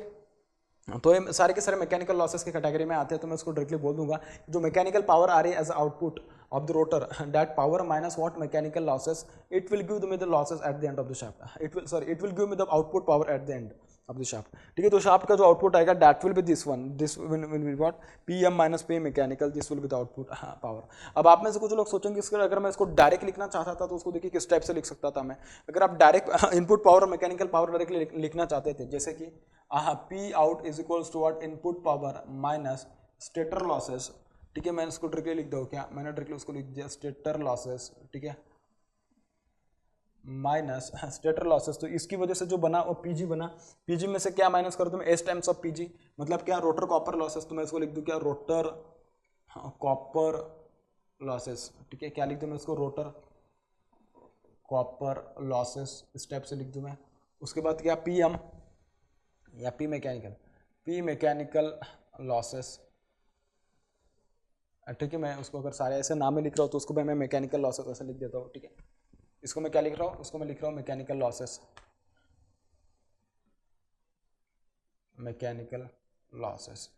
तो ये सारे के सारे मैकेनिकल लॉसेस की कैटेगरी में आते हैं। तो मैं इसको डायरेक्टली बोल दूंगा जो मैकेनिकल पावर आ रही है as output of the rotor, that power minus what mechanical losses, it will give me the losses at the end of the shaft, it will give me the output power at the end of the shaft, ठीक है। तो shaft का जो output आएगा that will be this one, this will be what, PM minus P mechanical, this will be the output power. अब आप में से कुछ लोग सोचेंगे इसके अगर मैं इसको डायरेक्ट लिखना चाहता था तो उसको देखिए किस टाइप से लिख सकता था मैं। अगर आप डायरेक्ट इनपुट पावर और मैकेनिकल पावर डायरेक्टली लिखना चाहते थे, जैसे कि P out is equals to what, input power minus stator losses, ठीक है। मैंने इसको डायरेक्टली लिख दो क्या, मैंने डायरेक्टली उसको लिख दिया स्टेटर लॉसेस, ठीक है, माइनस स्टेटर लॉसेस। तो इसकी वजह से जो बना वो पीजी बना, पीजी में से क्या माइनस कर दूं मैं, एस टाइम्स ऑफ पीजी, मतलब क्या, रोटर कॉपर लॉसेस। तो मैं इसको लिख दूं क्या, रोटर कॉपर लॉसेस, ठीक है। क्या लिख दूं मैं इसको, रोटर कॉपर लॉसेस, इस टाइप से लिख दूं मैं। उसके बाद क्या, पीएम या पी मैकेनिकल लॉसेस, ठीक है। मैं उसको अगर सारे ऐसे नाम में लिख रहा हूँ तो उसको मैं मैकेनिकल लॉसेस ऐसे लिख देता हूँ, ठीक है। इसको मैं क्या लिख रहा हूँ, उसको मैं लिख रहा हूँ मैकेनिकल लॉसेस, मैकेनिकल लॉसेस।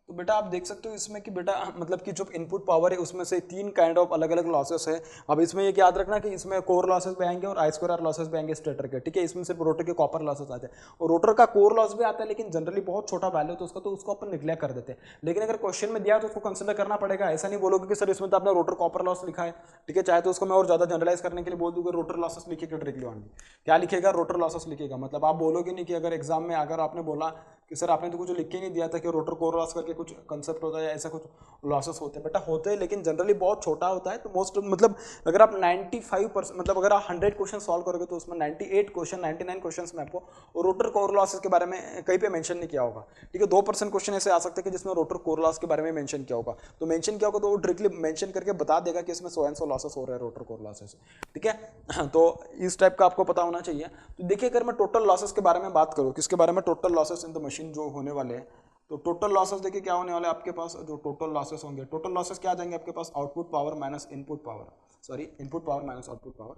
तो बेटा आप देख सकते हो इसमें कि बेटा मतलब कि जो इनपुट पावर है उसमें से तीन काइंड ऑफ अलग अलग लॉसेस है। अब इसमें ये याद रखना कि इसमें कोर लॉसेस भी आएंगे और आई स्क्वायर आर लॉसेस भी आएंगे स्टेटर के, ठीक है। इसमें सिर्फ रोटर के कॉपर लॉसेस आते हैं और रोटर का कोर लॉस भी आता है, लेकिन जनरली बहुत छोटा वैल्यू तो उसका, तो उसको अपन निग्लेक्ट कर देते हैं। लेकिन अगर क्वेश्चन में दिया तो उसको कंसिडर करना पड़ेगा। ऐसा नहीं बोलोगे कि सर इसमें तो आपने रोटर कॉपर लॉस लिखा है, ठीक है। चाहे तो उसको मैं और ज़्यादा जनरलाइज करने के लिए बोल दूंगा रोटर लॉसेस लिखेगा डायरेक्टली ऑनली, क्या लिखेगा, रोटर लॉसेस लिखेगा। मतलब आप बोलोगे नहीं कि अगर एग्जाम में अगर आपने बोला कि सर आपने तो कुछ लिख के नहीं दिया था कि रोटर कोर लॉस करके कुछ कंसेप्ट होता है या ऐसा कुछ लॉसेस होते हैं, बेटा होते हैं लेकिन जनरली बहुत छोटा होता है। तो मोस्ट मतलब अगर आप 95% मतलब अगर आप 100 क्वेश्चन सॉल्व करोगे तो उसमें 98 क्वेश्चन 99 क्वेश्चन में आपको रोटर कोर लॉसेस के बारे में कहीं पे मेंशन नहीं किया होगा, ठीक है। 2% क्वेश्चन ऐसे आ सकते हैं कि जिसमें रोटर कोर लॉस के बारे में मेंशन किया होगा। तो मेंशन किया होगा तो वो डायरेक्टली मेंशन करके बता देगा कि इसमें 100 एंड 100 लॉसेस हो रहे हैं रोटर कोर लॉसेस, ठीक है। तो इस टाइप का आपको पता होना चाहिए। तो देखिए अगर मैं टोटल लॉसेस के बारे में बात करूँ, किसके बारे में, total losses in the machine जो होने वाले हैं, तो टोटल लॉसेस देखिए क्या होने वाले आपके पास, जो टोटल लॉसेस होंगे, टोटल लॉसेस क्या आ जाएंगे आपके पास, output power minus input power, sorry input power minus output power,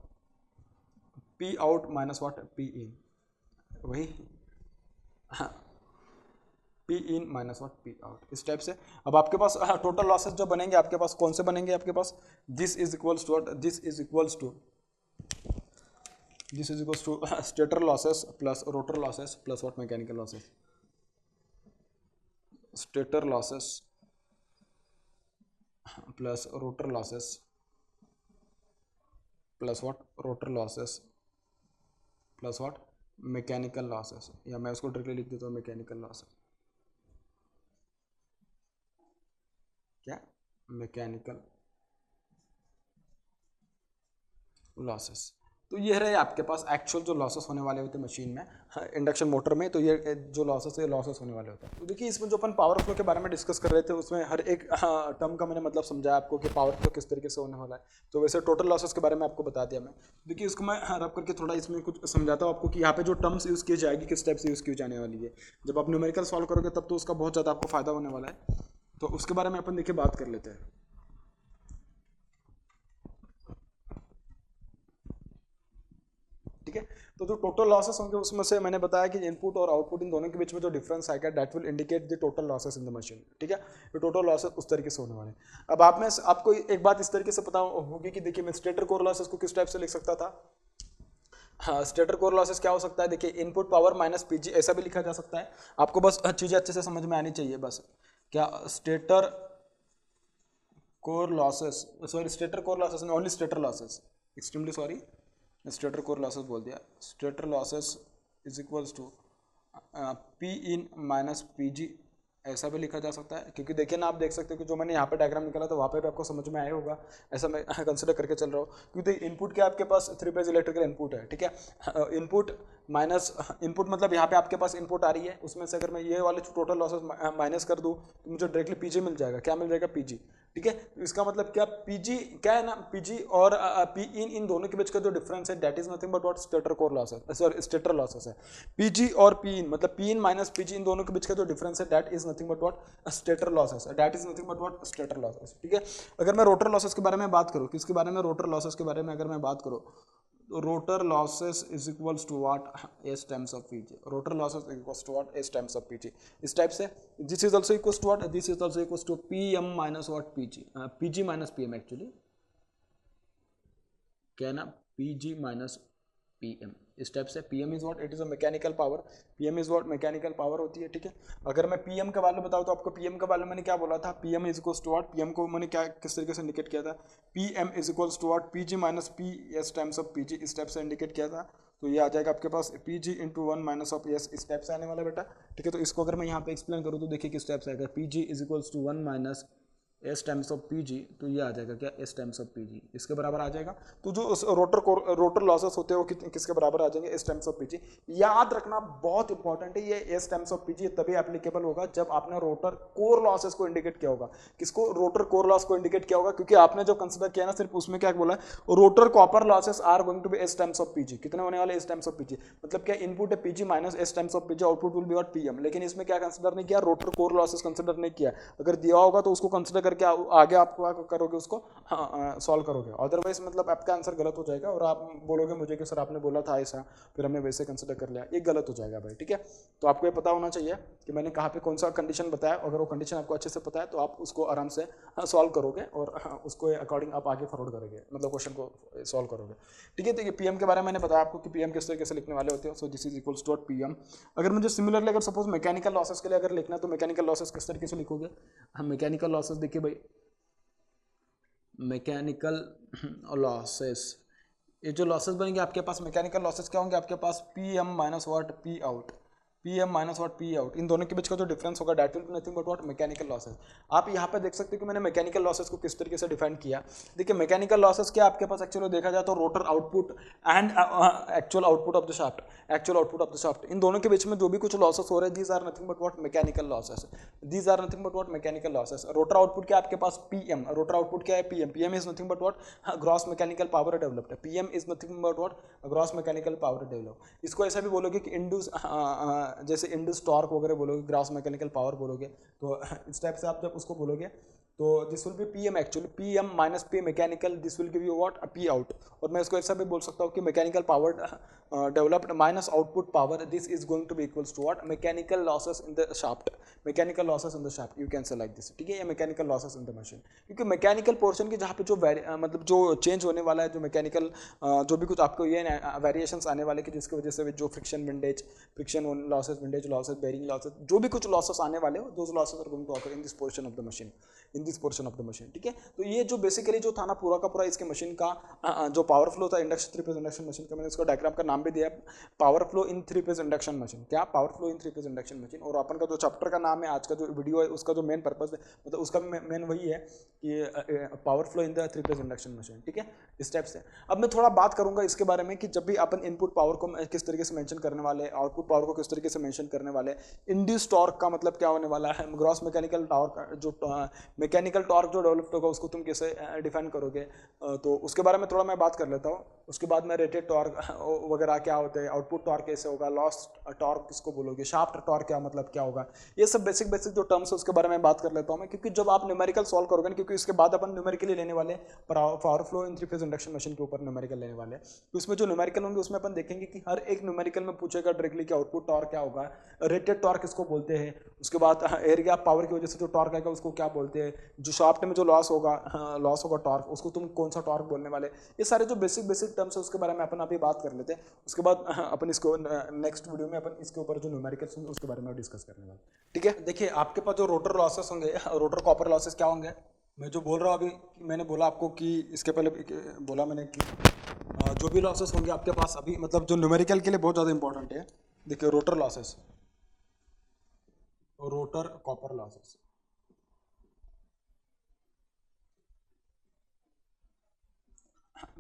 P out minus what, P in, वही P in minus what, P out, इस टाइप से। अब आपके पास टोटल लॉसेस जो बनेंगे आपके पास कौन से बनेंगे आपके पास, this is equals to what, this is equals to stator losses plus rotor losses plus what, mechanical losses, stator losses plus rotor losses plus what, rotor losses plus what, mechanical losses, या मैं उसको directly लिख देता हूँ mechanical losses, क्या, mechanical losses. तो ये रहे आपके पास एक्चुअल जो लॉसेस होने वाले होते हैं मशीन में, इंडक्शन मोटर में। तो ये जो लॉसेस है लॉसेस होने वाले होते हैं। तो देखिए इसमें जो अपन पावर फ्लो के बारे में डिस्कस कर रहे थे उसमें हर एक टर्म का मैंने मतलब समझाया आपको कि पावर फ्लो किस तरीके से होने वाला है। तो वैसे टोटल लॉसेस के बारे में आपको बता दिया मैं। देखिए इसको मैं रब करके थोड़ा इसमें कुछ समझाता हूँ आपको कि यहाँ पे जो टर्म्स यूज़ की जाएगी किस टाइप से यूज़ की जाने वाली है। जब आप न्यूमेरिकल सॉल्व करोगे तब तो उसका बहुत ज़्यादा आपको फायदा होने वाला है। तो उसके बारे में अपन देखिए बात कर लेते हैं, ठीक है। तो जो टोटल लॉसेस होंगे उसमें से मैंने बताया कि इनपुट और आउटपुट इन दोनों के बीच में जो डिफरेंस आएगा that will indicate the total losses in the machine, ठीक है। ये टोटल लॉसेस उस तरीके से होने वाले हैं। अब आप में आपको एक बात इस तरीके से पता होगी कि देखिए मैं स्टेटर कोर लॉसेस को किस टाइप से लिख सकता था। हाँ, स्टेटर कोर लॉसेस क्या हो सकता है, देखिए इनपुट पावर माइनस पीजी ऐसा भी लिखा जा सकता है। आपको बस चीज़ें अच्छे से समझ में आनी चाहिए बस। क्या stator core losses, sorry stator core losses नहीं, only stator losses, extremely sorry, stator core losses बोल दिया। Stator losses is equals to P in minus P G, ऐसा भी लिखा जा सकता है, क्योंकि देखिए ना आप देख सकते हो कि जो मैंने यहाँ पे डायग्राम निकाला था वहाँ पे भी आपको समझ में आया होगा, ऐसा मैं कंसिडर करके चल रहा हूँ, क्योंकि इनपुट क्या आपके पास 3 फेज इलेक्ट्रिकल इनपुट है, ठीक है। इनपुट माइनस इनपुट मतलब यहाँ पे आपके पास इनपुट आ रही है, उसमें से अगर मैं ये वाले टोटल लॉसेस माइनस कर दूँ तो मुझे डायरेक्टली पीजी मिल जाएगा, क्या मिल जाएगा, पीजी, ठीक है। तो इसका मतलब क्या, पीजी क्या है ना, पीजी और पी इन दोनों के बीच का जो डिफरेंस है that is nothing but what, stator core losses, sorry stator losses है। पीजी और पी इन मतलब पी इन माइनस पीजी, इन दोनों के बीच का जो डिफरेंस है that is nothing but what, stator losses, that is nothing but what, stator losses, ठीक है। अगर मैं रोटर लॉसेस के बारे में बात करूँ, किसके बारे में, रोटर लॉसेस के बारे में अगर मैं बात करूँ, rotor losses is equals to what, s times of pg, rotor losses is equals to what, s times of pg, इस टाइप से this is also equals to what, this is also equals to pm minus what, pg, pg minus pm actually क्या है ना, pg minus pm, इस type से। pm is what, it is a mechanical power, pm is what, mechanical power होती है, ठीक है। अगर मैं pm का वैल्यू बताऊँ तो आपको pm का वैल्यू मैंने क्या बोला था, pm is equals to what, pm को मैंने क्या किस तरीके से इंडिकेट किया था, pm is equals to what, pg minus p s times of pg, इस टाइप से इंडिकेट किया था। तो ये आ जाएगा आपके पास pg into 1 minus of s, इस टाइप से आने वाला बेटा, ठीक है। तो इसको अगर मैं यहाँ पे एक्सप्लेन करूँ तो देखिए किस टाइप से आएगा, pg is equals to 1 minus S times of P G, तो ये आ जाएगा क्या, S times of P G, इसके बराबर आ जाएगा। तो जो उस रोटर लॉसेस होते हैं वो किसके बराबर आ जाएंगे, एस टाइम्स ऑफ पी जी। याद रखना बहुत इंपॉर्टेंट है, ये एस टाइम्स ऑफ पी जी तभी एप्लीकेबल होगा जब आपने रोटर कोर लॉसेस को इंडिकेट किया होगा। किसको, रोटर कोर लॉस को इंडिकेट किया होगा, क्योंकि आपने जो कंसिडर किया ना सिर्फ उसमें क्या बोला, rotor copper losses are going to be S times of P G, कितने होने वाले, S times of P G, मतलब क्या इनपुट है P G minus S times of P G, output will be what, P M. लेकिन इसमें क्या consider नहीं किया, रोटर कोर लॉसेस कंसिडर नहीं किया। अगर दिया होगा तो उसको कंसिडर करके आगे आप करोगे उसको सॉल्व करोगे, अदरवाइज मतलब आपका आंसर गलत हो जाएगा और आप बोलोगे मुझे कि सर आपने बोला था ऐसा, फिर हमने वैसे कंसिडर कर लिया, ये गलत हो जाएगा भाई, ठीक है। तो आपको ये पता होना चाहिए कि मैंने कहाँ पे कौन सा कंडीशन बताया, अगर वो कंडीशन आपको अच्छे से पता है तो आप उसको आराम से सॉल्व करोगे और उसको अकॉर्डिंग आप आगे फॉरवर्ड करोगे, मतलब क्वेश्चन को सॉल्व करोगे, ठीक है। तो ये पीएम के बारे में मैंने बताया आपको कि पीएम किस तरीके से लिखने वाले होते हैं, so this is equals to PM. अगर मुझे सिमिलरली अगर सपोज मैकेनिकल लॉसेस के लिए अगर लिखना है तो मैकेनिकल लॉसेस किस तरीके से लिखोगे, हम मैकेनिकल लॉसेस देखिए भाई, मैकेनिकल लॉसेस, ये जो लॉसेस बनेंगे आपके पास, मैकेनिकल लॉसेस क्या होंगे आपके पास, P M minus what, P out, P M minus what, P out, इन दोनों के बीच का जो डिफरेंस होगा that will be nothing but what, mechanical losses. आप यहाँ पे देख सकते हो कि मैंने मैकेनिकल लॉसेस को किस तरीके से डिफाइन किया। देखिए मैकेनिकल लॉसेस क्या आपके पास एक्चुअली देखा जाए तो rotor output and actual output of the shaft, actual output of the shaft, इन दोनों के बीच में जो भी कुछ लॉसेस हो रहे हैं these are nothing but what, mechanical losses, these are nothing but what, mechanical losses. Rotor output क्या आपके पास, पीएम, रोटर आउटपुट क्या है, PM, PM is nothing but what, gross mechanical power developed, PM is nothing but what, gross mechanical power develop. इसको ऐसा भी बोलोगे कि इंड्यूस, जैसे इंड्यूस टॉर्क वगैरह बोलोगे, ग्रॉस मैकेनिकल पावर बोलोगे, तो इस टाइप से आप जब उसको बोलोगे तो this will be PM, actually PM minus P mechanical, this will give you what, P out. और मैं इसको ऐसा भी बोल सकता हूँ कि mechanical power developed minus output power, this is going to be equals to what, mechanical losses in the shaft, mechanical losses in the shaft, you can say like this, ठीक है, ये mechanical losses in the machine. क्योंकि mechanical portion की जहाँ पे जो मतलब जो चेंज होने वाला है, जो मैकेनिकल जो भी कुछ आपको ये वेरिएशंस आने वाले कि जिसकी वजह से जो friction windage, friction losses, windage losses, bearing losses, जो भी कुछ लॉसेस आने वाले हो, those losses are going to occur in this portion of the machine, in this portion of the machine, ठीक है। तो ये जो बेसिकली जो था ना पूरा का पूरा इसके मशीन का जो पावर फ्लो था इंडक्शन 3 फेज इंडक्शन मशीन का, मैंने इसको डायग्राम का नाम भी दिया power flow in 3 phase induction machine, क्या power flow in 3 phase induction machine. और अपन का जो चैप्टर का नाम है, आज का जो वीडियो है उसका जो मेन पर्पस है, मतलब उसका मेन वही है कि power flow in the 3 phase induction machine, ठीक है, इस टाइप से। अब मैं थोड़ा बात करूंगा इसके बारे में कि जब भी अपन इनपुट पावर को किस तरीके से मेंशन करने वाले, आउटपुट पावर को किस तरीके से मेंशन करने वाले, इंड्यूस टॉर्क का मतलब क्या होने वाला है, ग्रॉस मैकेनिकल टॉर्क, जो मैकेनिकल टॉर्क जो डेवलप होगा उसको तुम कैसे डिफाइन करोगे, तो उसके बारे में थोड़ा मैं बात कर लेता हूँ। उसके बाद में रेटेड टॉर्क वगैरह क्या होते हैं, आउटपुट टॉर्क कैसे होगा, लॉस्ट टॉर्क किसको बोलोगे, शाफ्ट टॉर्क क्या मतलब क्या होगा, ये सब बेसिक बेसिक जो टर्म्स है उसके बारे में बात कर लेता हूँ मैं। क्योंकि जब आप न्यूमेरिकल सॉल्व करोगे, क्योंकि इसके बाद अपन न्यूमेरिकली लेने वाले power flow in 3 phase induction machine के ऊपर न्यूमेरिकल लेने वाले, तो उसमें जो न्यूमेरिकल होंगे उसमें अपन देखेंगे कि हर एक न्यूमेरिकल में पूछेगा डायरेक्टली कि आउटपुट टॉर्क क्या होगा, रेटेड टॉर्क किसको बोलते हैं, उसके बाद एरिया पावर की वजह से जो टॉर्क आएगा उसको क्या बोलते हैं, जो शाफ्ट में जो लॉस होगा टॉर्क, उसको तुम कौन सा टॉर्क बोलने वाले, ये सारे जो बेसिक बेसिक टर्म्स है उसके बारे में अपन अभी बात कर लेते हैं। उसके बाद अपन इसको नेक्स्ट वीडियो में अपन इसके ऊपर जो न्यूमेरिकल्स होंगे उसके बारे में डिस्कस करने वाले, ठीक है। देखिए आपके पास जो रोटर लॉसेस होंगे, रोटर कॉपर लॉसेस क्या होंगे, मैं जो बोल रहा हूँ अभी, मैंने बोला आपको कि इसके पहले बोला मैंने कि जो भी लॉसेस होंगे आपके पास अभी, मतलब जो न्यूमेरिकल के लिए बहुत ज़्यादा इंपॉर्टेंट है। देखिए rotor losses, rotor copper losses,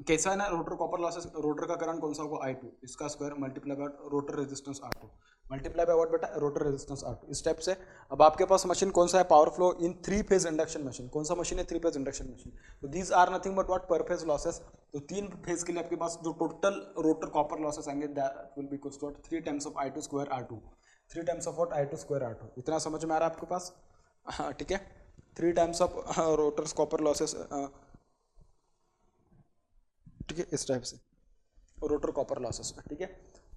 कैसा है ना, रोटर कॉपर लॉसेस, रोटर का करंट कौन सा होगा, I2, इसका square multiply bye rotor resistance R2, multiply by what बेटा, रोटर रेजिस्टेंस R2। इस टाइप से अब आपके पास मशीन कौन सा है, power flow in three phase induction machine. कौन सा मशीन है, थ्री फेज इंडक्शन मशीन। तो these are nothing but what, per phase losses. तो तीन फेज के लिए आपके पास जो टोटल रोटर कॉपर लॉसेस आएंगे that will be equals to 3 times of I2 square R2, 3 times of what, I2 square R2। इतना समझ में आ रहा है आपके पास, हाँ ठीक है। 3 times of rotors copper losses, ठीक है, इस टाइप से रोटर कॉपर लॉसेस, ठीक है।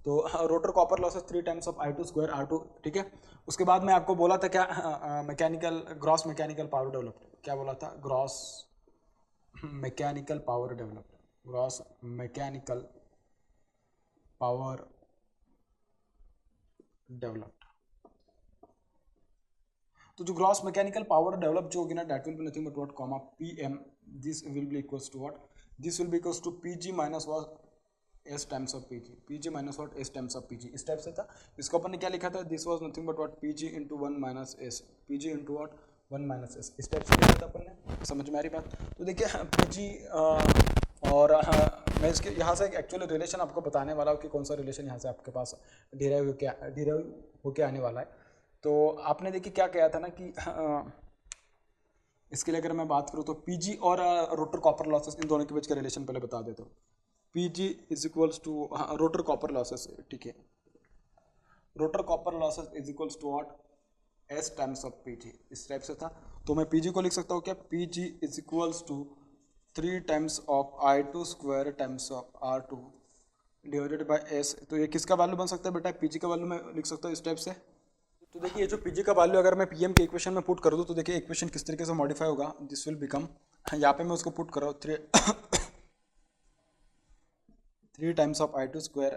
तो rotor copper losses 3 times of I2 square R2, ठीक है। उसके बाद मैं आपको बोला था क्या, mechanical gross mechanical power developed, क्या बोला था, gross mechanical power developed, gross mechanical power developed. तो जो ग्रॉस मैकेनिकल पावर डेवलप जो होगी ना, that will be nothing but what, comma PM, this will be equals to what, this will be equals to PG minus what, S times of PG, PG minus what, S times of PG। इस type से था। इसको अपन ने क्या लिखा था, this was nothing but what, PG into 1 minus S, PG into what, 1 minus S। इस टाइप से लिखा था अपन ने, समझ में आ रही बात। तो देखिए PG और मैं इसके यहाँ से एक एक्चुअली रिलेशन आपको बताने वाला हूँ कि कौन सा रिलेशन यहाँ से आपके पास डिराइव होके आने वाला है। तो आपने देखिए क्या किया था ना कि इसके लिए अगर मैं बात करूँ तो पीजी और रोटर कॉपर लॉसेस, इन दोनों के बीच का रिलेशन पहले बता देता हूँ। PG is equals to rotor copper losses, ठीक है, rotor copper losses is equals to what, S times of PG. इस टाइप से था। तो मैं पीजी को लिख सकता हूँ क्या, PG is equals to 3 times of I2 square times of R2 divided by S. तो ये किसका वैल्यू बन सकता है बेटा, पीजी का वैल्यू मैं लिख सकता हूँ इस टाइप से। तो देखिए जो पीजी का वैल्यू अगर मैं पीएम के इक्वेशन में पुट कर दूँ तो देखिए इक्वेशन किस तरीके से मॉडिफाई होगा, दिस विल बिकम, यहाँ पे मैं उसको पुट कर रहा हूँ 3 times of I2 square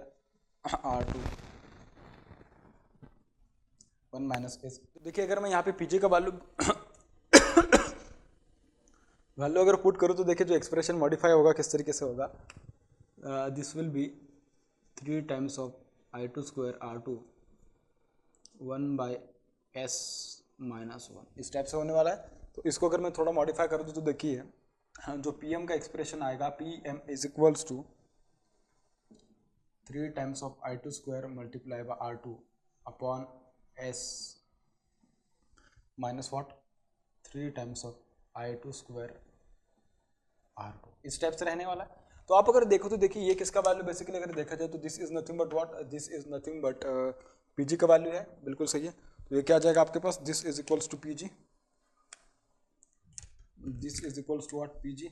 R2 1 minus S. तो देखिए अगर मैं यहाँ पे पीजी का वैल्यू अगर पुट करूँ तो देखिए जो एक्सप्रेशन मॉडिफाई होगा किस तरीके से होगा, this will B 3 times of I2 square R2 1 by S minus 1, इस टाइप से होने वाला है। तो इसको अगर मैं थोड़ा मॉडिफाई कर दूँ तो देखिए, हाँ, जो पीएम का एक्सप्रेशन आएगा, PM is equals to 3 times of I2 square multiply by R2 upon S minus what, 3 times of I2 square R2, इस टाइप से रहने वाला है। तो आप अगर देखो तो देखिए ये किसका वैल्यू बेसिकली अगर देखा जाए तो this is nothing but what, this is nothing but PG का वैल्यू है, बिल्कुल सही है। तो ये क्या आ जाएगा आपके पास, this is equals to PG, this is equals to what, PG,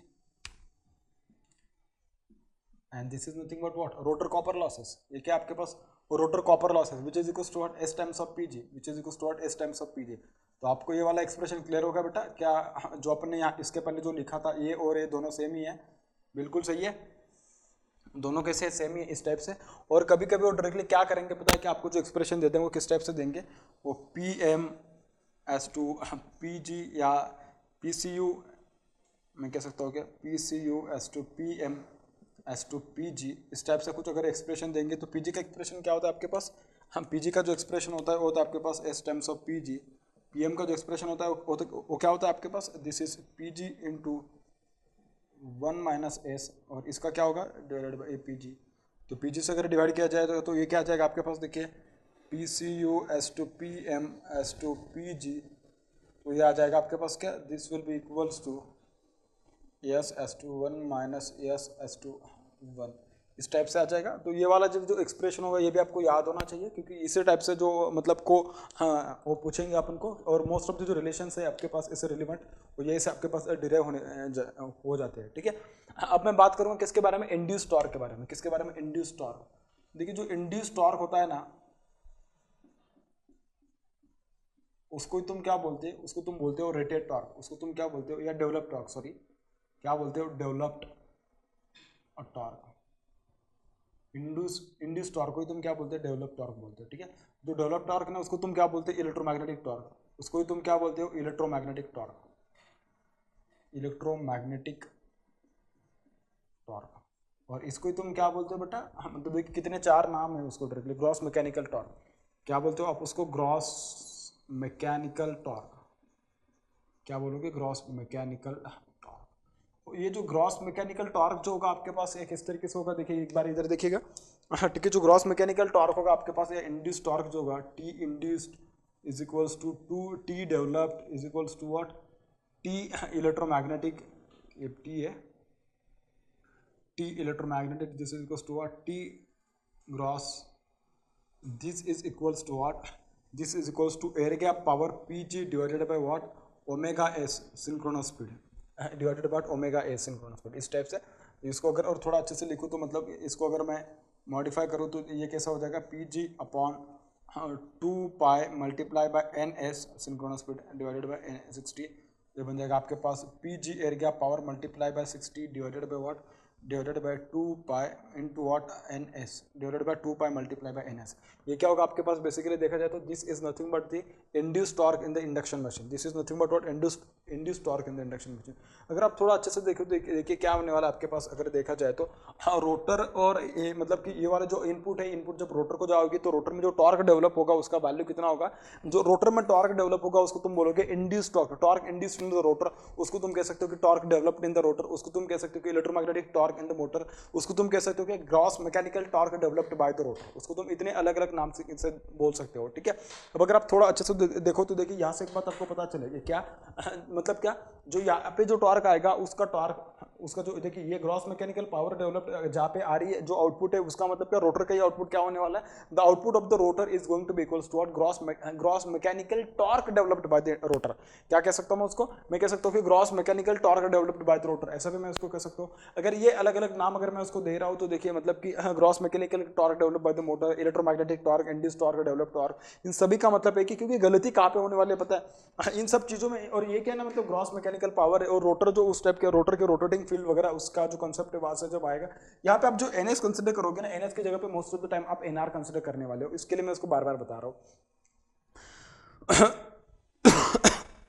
and this is nothing but what, rotor copper losses. ये क्या आपके पास, rotor copper losses which is equals to what, S times of PG, which is equals to what, S times of PG. तो आपको ये वाला expression clear होगा बेटा, क्या जो अपन ने यहाँ इसके पहले जो लिखा था ये और ये दोनों सेम ही है, बिल्कुल सही है, दोनों कैसे सेम ही इस टाइप से। और कभी कभी वो डायरेक्टली क्या करेंगे पता है कि आपको जो एक्सप्रेशन दे देंगे वो किस टाइप से देंगे, वो P M S to P G या पी सी यू, मैं कह सकता हूँ क्या, P C U S to P M S to P G, इस टाइप से कुछ अगर एक्सप्रेशन देंगे। तो पी जी का एक्सप्रेशन क्या होता है आपके पास, हम पी जी का जो एक्सप्रेशन होता है वो होता है आपके पास S times of P G. P M का जो एक्सप्रेशन होता है वो क्या होता है आपके पास, this is P G into 1 minus S, और इसका क्या होगा, divided by a P G. तो पी जी से अगर डिवाइड किया जाए तो ये क्या आ जाएगा आपके पास, देखिए P C U S to P M S to P G. तो ये आ जाएगा आपके पास क्या, this will be equals to S S to 1 minus S S to 1, इस टाइप से आ जाएगा। तो ये वाला जो एक्सप्रेशन होगा ये भी आपको याद होना चाहिए, क्योंकि इसी टाइप से जो मतलब को, हाँ, वो पूछेंगे अपन को। और मोस्ट ऑफ द जो रिलेशन है आपके पास इससे रिलेवेंट, वो यही से आपके पास डिराइव हो जाते हैं, ठीक है। अब मैं बात करूँगा किसके बारे में, इंड्यूस टॉर्क के बारे में। किसके बारे में, इंड्यूस टॉर्क। देखिए जो इंड्यूस टॉर्क होता है ना, उसको तुम क्या बोलते हो, उसको तुम बोलते हो रेटेड टॉर्क, उसको तुम क्या बोलते हो, या डेवलप टॉर्क, सॉरी क्या बोलते हो, डेवलप्ड टॉर्क। इंड्यूस टॉर्क को तुम क्या बोलते हो, डेवलप टॉर्क बोलते हो, ठीक है। जो डेवलप टॉर्क ना उसको तुम क्या बोलते हो, इलेक्ट्रोमैग्नेटिक टॉर्क, उसको ही तुम क्या बोलते हो, इलेक्ट्रोमैग्नेटिक टॉर्क। Electromagnetic torque. और इसको ही तुम क्या बोलते हो बेटा, मतलब देखिए कितने चार नाम है उसको डायरेक्टली, ग्रॉस मैकेनिकल टॉर्क क्या बोलते हो आप उसको, ग्रॉस मैकेनिकल टॉर्क, क्या बोलोगे, ग्रॉस मैकेनिकल टॉर्क। ये जो ग्रॉस मैकेनिकल टॉर्क जो होगा आपके पास एक इस तरीके से होगा, देखिए एक बार इधर देखिएगा, ठीक है, जो ग्रॉस मैकेनिकल टॉर्क होगा आपके पास, ये इंड्यूस टॉर्क जो होगा, T induced is equals to T developed is equals to what, T electromagnetic, ये टी है, T electromagnetic, this is equals to what, T gross, this is equals to what, this is equals to air gap power P G divided by what, omega S synchronous speed divided by omega S synchronous speed. इस type से इसको अगर और थोड़ा अच्छे से लिखूँ तो मतलब इसको अगर मैं मॉडिफाई करूँ तो ये कैसा हो जाएगा, P G upon 2 pi multiply by N S synchronous speed divided by 60, ये बन जाएगा आपके पास P G air gap power multiply by 60 divided by what, divided by 2 pi into what N S divided by 2 pi multiply by N S. ये क्या होगा आपके पास, बेसिकली देखा जाए तो this is nothing but the induced torque in the induction machine, this is nothing but what induced torque in the induction machine. अगर आप थोड़ा अच्छे से देखो देखिए क्या होने वाला है आपके पास, अगर देखा जाए तो रोटर और ये मतलब कि ये वाला जो इनपुट है, इनपुट जब रोटर को जाओगी तो रोटर में जो टॉर्क डेवलप होगा उसका वैल्यू कितना होगा, जो रोटर में टॉर्क डेवलप होगा उसको तुम बोलोगे induced torque, torque induced in the rotor, उसको तुम कह सकते हो कि torque developed in the rotor, उसको तुम कह सकते हो कि electromagnetic torque in the motor, उसको तुम कह सकते हो कि gross mechanical torque developed by the rotor, उसको तुम इतने अलग अलग नाम से बोल सकते हो, ठीक है। अब अगर आप थोड़ा अच्छे से देखो तो देखिए यहाँ से एक बात आपको पता चलेगी, क्या मतलब क्या, जो यहाँ पे जो टॉर्क आएगा उसका टॉर्क, उसका जो देखिए ये ग्रॉस मैकेनिकल पावर डेवलप्ड जहाँ पे आ रही है जो आउटपुट है उसका मतलब क्या, रोटर का ये आउटपुट क्या होने वाला है, the output of the rotor is going to be equals to what, gross mechanical torque developed by the rotor. क्या कह सकता हूँ मैं उसको, मैं कह सकता हूँ कि gross mechanical torque developed by the rotor, ऐसा भी मैं उसको कह सकता हूँ। अगर ये अलग अलग नाम अगर मैं उसको दे रहा हूँ तो देखिए मतलब कि gross mechanical torque developed by the motor, electromagnetic torque, induced torque developed torque, इन सभी का मतलब है कि क्योंकि गलती कहाँ पे होने वाली है पता है इन सब चीज़ों में। और ये क्या है ना, मतलब ग्रॉस मैकेनिकल पावर है और रोटर जो उस टाइप के रोटर के रोटेटिंग फील्ड वगैरह उसका जो कंसेप्ट है वहां से जब आएगा, यहाँ पे आप जो एनएस कंसिडर करोगे ना, एनएस की जगह पे मोस्ट ऑफ द टाइम आप एनआर कंसिडर करने वाले हो, इसके लिए मैं उसको बार बार बता रहा हूँ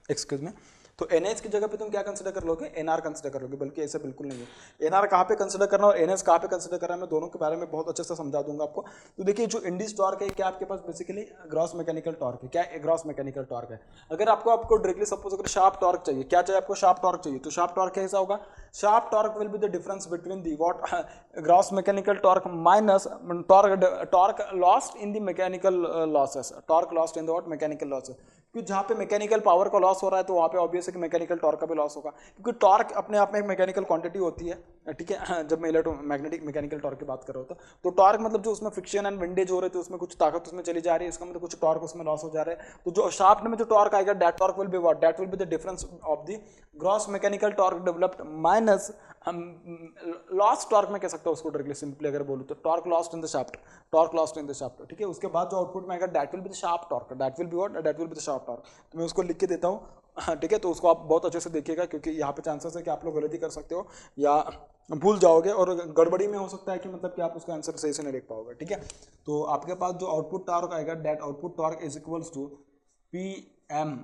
एक्सक्यूज मी। तो एनएस की जगह पे तुम क्या कंसिडर कर लोगे, एनआर कंसिडर कर लोगे, बल्कि ऐसा बिल्कुल नहीं है। एनआर कहाँ पे कंसिडर करना और एनएस कहाँ पे कंसिडर करना है, मैं दोनों के बारे में बहुत अच्छे से समझा दूंगा आपको। तो देखिए जो इंड्यूस्ड टॉर्क है क्या आपके पास बेसिकली ग्रॉस मैकेनिकल टॉर्क है, क्या ग्रॉस मैकेनिकल टॉर्क है। अगर आपको डायरेक्टली सपोज अगर शार्प टॉर्क चाहिए, क्या चाहिए आपको, शार्प टॉर्क चाहिए, तो शार्प टॉर्क कैसा होगा, sharp torque will be the difference between the what gross mechanical torque minus torque lost in the mechanical losses, torque lost in the what mechanical losses. क्योंकि जहाँ पे मैकेनिकल पावर का loss हो रहा है तो वहाँ पे ऑब्वियस है कि मैकेनिकल टॉर्क का भी लॉस होगा, क्योंकि टॉर्क अपने आप में एक मैकेनिकल क्वांटिटी होती है, ठीक है। जब मैं इलेक्ट्रोमैग्नेटिक मैकेनिकल टॉर्क की बात कर रहा था तो टॉर्क मतलब जो उसमें फ्रिक्शन एंड विंडेज हो रहे थे उसमें कुछ ताकत उसमें चली जा रही है, इसका मतलब कुछ टॉर्क उसमें लॉस हो जा रहा है। तो जो शाफ्ट में जो टॉर्क आएगा that torque will be what, that will be the difference of the gross mechanical torque developed minus lost torque में कह सकता हूँ उसको डायरेक्टली सिंपली अगर बोलूँ तो torque lost in the shaft, torque lost in the shaft, ठीक है। उसके बाद जो आउटपुट में आएगा दैट विल बी द शार्प torque, that will be what, that will be the शार्प टॉर्क। तो मैं उसको लिख के देता हूँ, ठीक है। तो उसको आप बहुत अच्छे से देखिएगा क्योंकि यहाँ पे चांसेस है कि आप लोग गलती कर सकते हो या भूल जाओगे और गड़बड़ी में हो सकता है कि मतलब कि आप उसका आंसर सही से नहीं लिख पाओगे, ठीक है। तो आपके पास जो आउटपुट टॉर्क आएगा that output torque is equals to P M,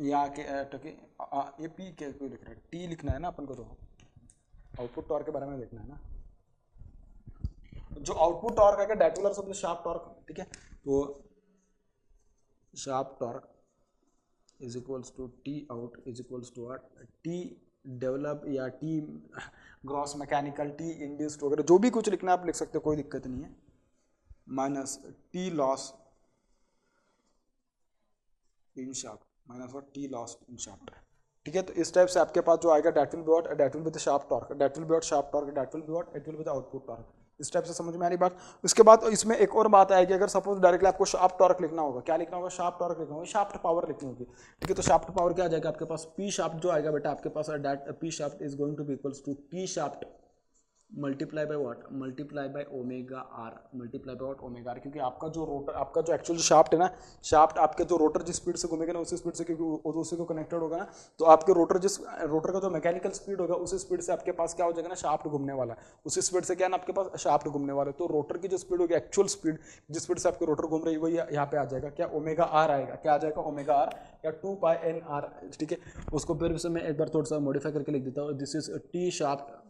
या ये पी क्या क्यों लिख रहा है, टी लिखना है ना अपन को, तो आउटपुट टॉर्क के बारे में देखना है ना। जो आउटपुट टॉर्क आएगा that will also be the शार्प टॉर्क, ठीक है। तो शार्प torque is equals to T out is equals to what, T develop या T gross mechanical, T induced वगैरह जो भी कुछ लिखना आप लिख सकते हो, कोई दिक्कत नहीं है, minus T loss in shaft, minus what, T loss in shaft, ठीक है। तो इस टाइप से आपके पास जो आएगा that will be what, that will be the शार्प torque, that will be what sharp torque, that will be what, it will be the output torque. इस टाइप से समझ में आ रही बात। उसके बाद इसमें एक और बात आएगी, अगर सपोज डायरेक्टली आपको शार्प टॉर्क लिखना होगा, क्या लिखना होगा, शार्प टॉर्क लिखना होगा, शाफ्ट पावर लिखनी होगी, ठीक है। तो शाफ्ट पावर क्या आ जाएगा आपके पास, पी शाफ्ट जो आएगा बेटा आपके पास that P shaft is going to be equals to T shaft multiply by what, multiply by omega R, multiply by what, omega R, क्योंकि आपका जो रोटर, आपका जो एक्चुअल शाफ्ट है ना, शाफ्ट आपके जो रोटर जिस स्पीड से घूमेगा ना उसी स्पीड से, क्योंकि वो उसी को कनेक्टेड होगा ना, तो आपके रोटर का जो मैकेनिकल स्पीड होगा उसी स्पीड से आपके पास क्या हो जाएगा ना, शाफ्ट घूमने वाला है, उसी स्पीड से क्या है ना आपके पास शाफ्ट घूमने वाला है। तो रोटर की जो स्पीड होगी, एक्चुअल स्पीड जिस स्पीड से आपके रोटर घूम रही है, वही यहाँ पे आ जाएगा, क्या, ओमेगा आर आएगा, क्या आ जाएगा, ओमेगा आर या 2πn/r, ठीक है। उसको फिर से मैं एक बार थोड़ा सा मॉडिफाई करके लिख देता हूँ, this is T shaft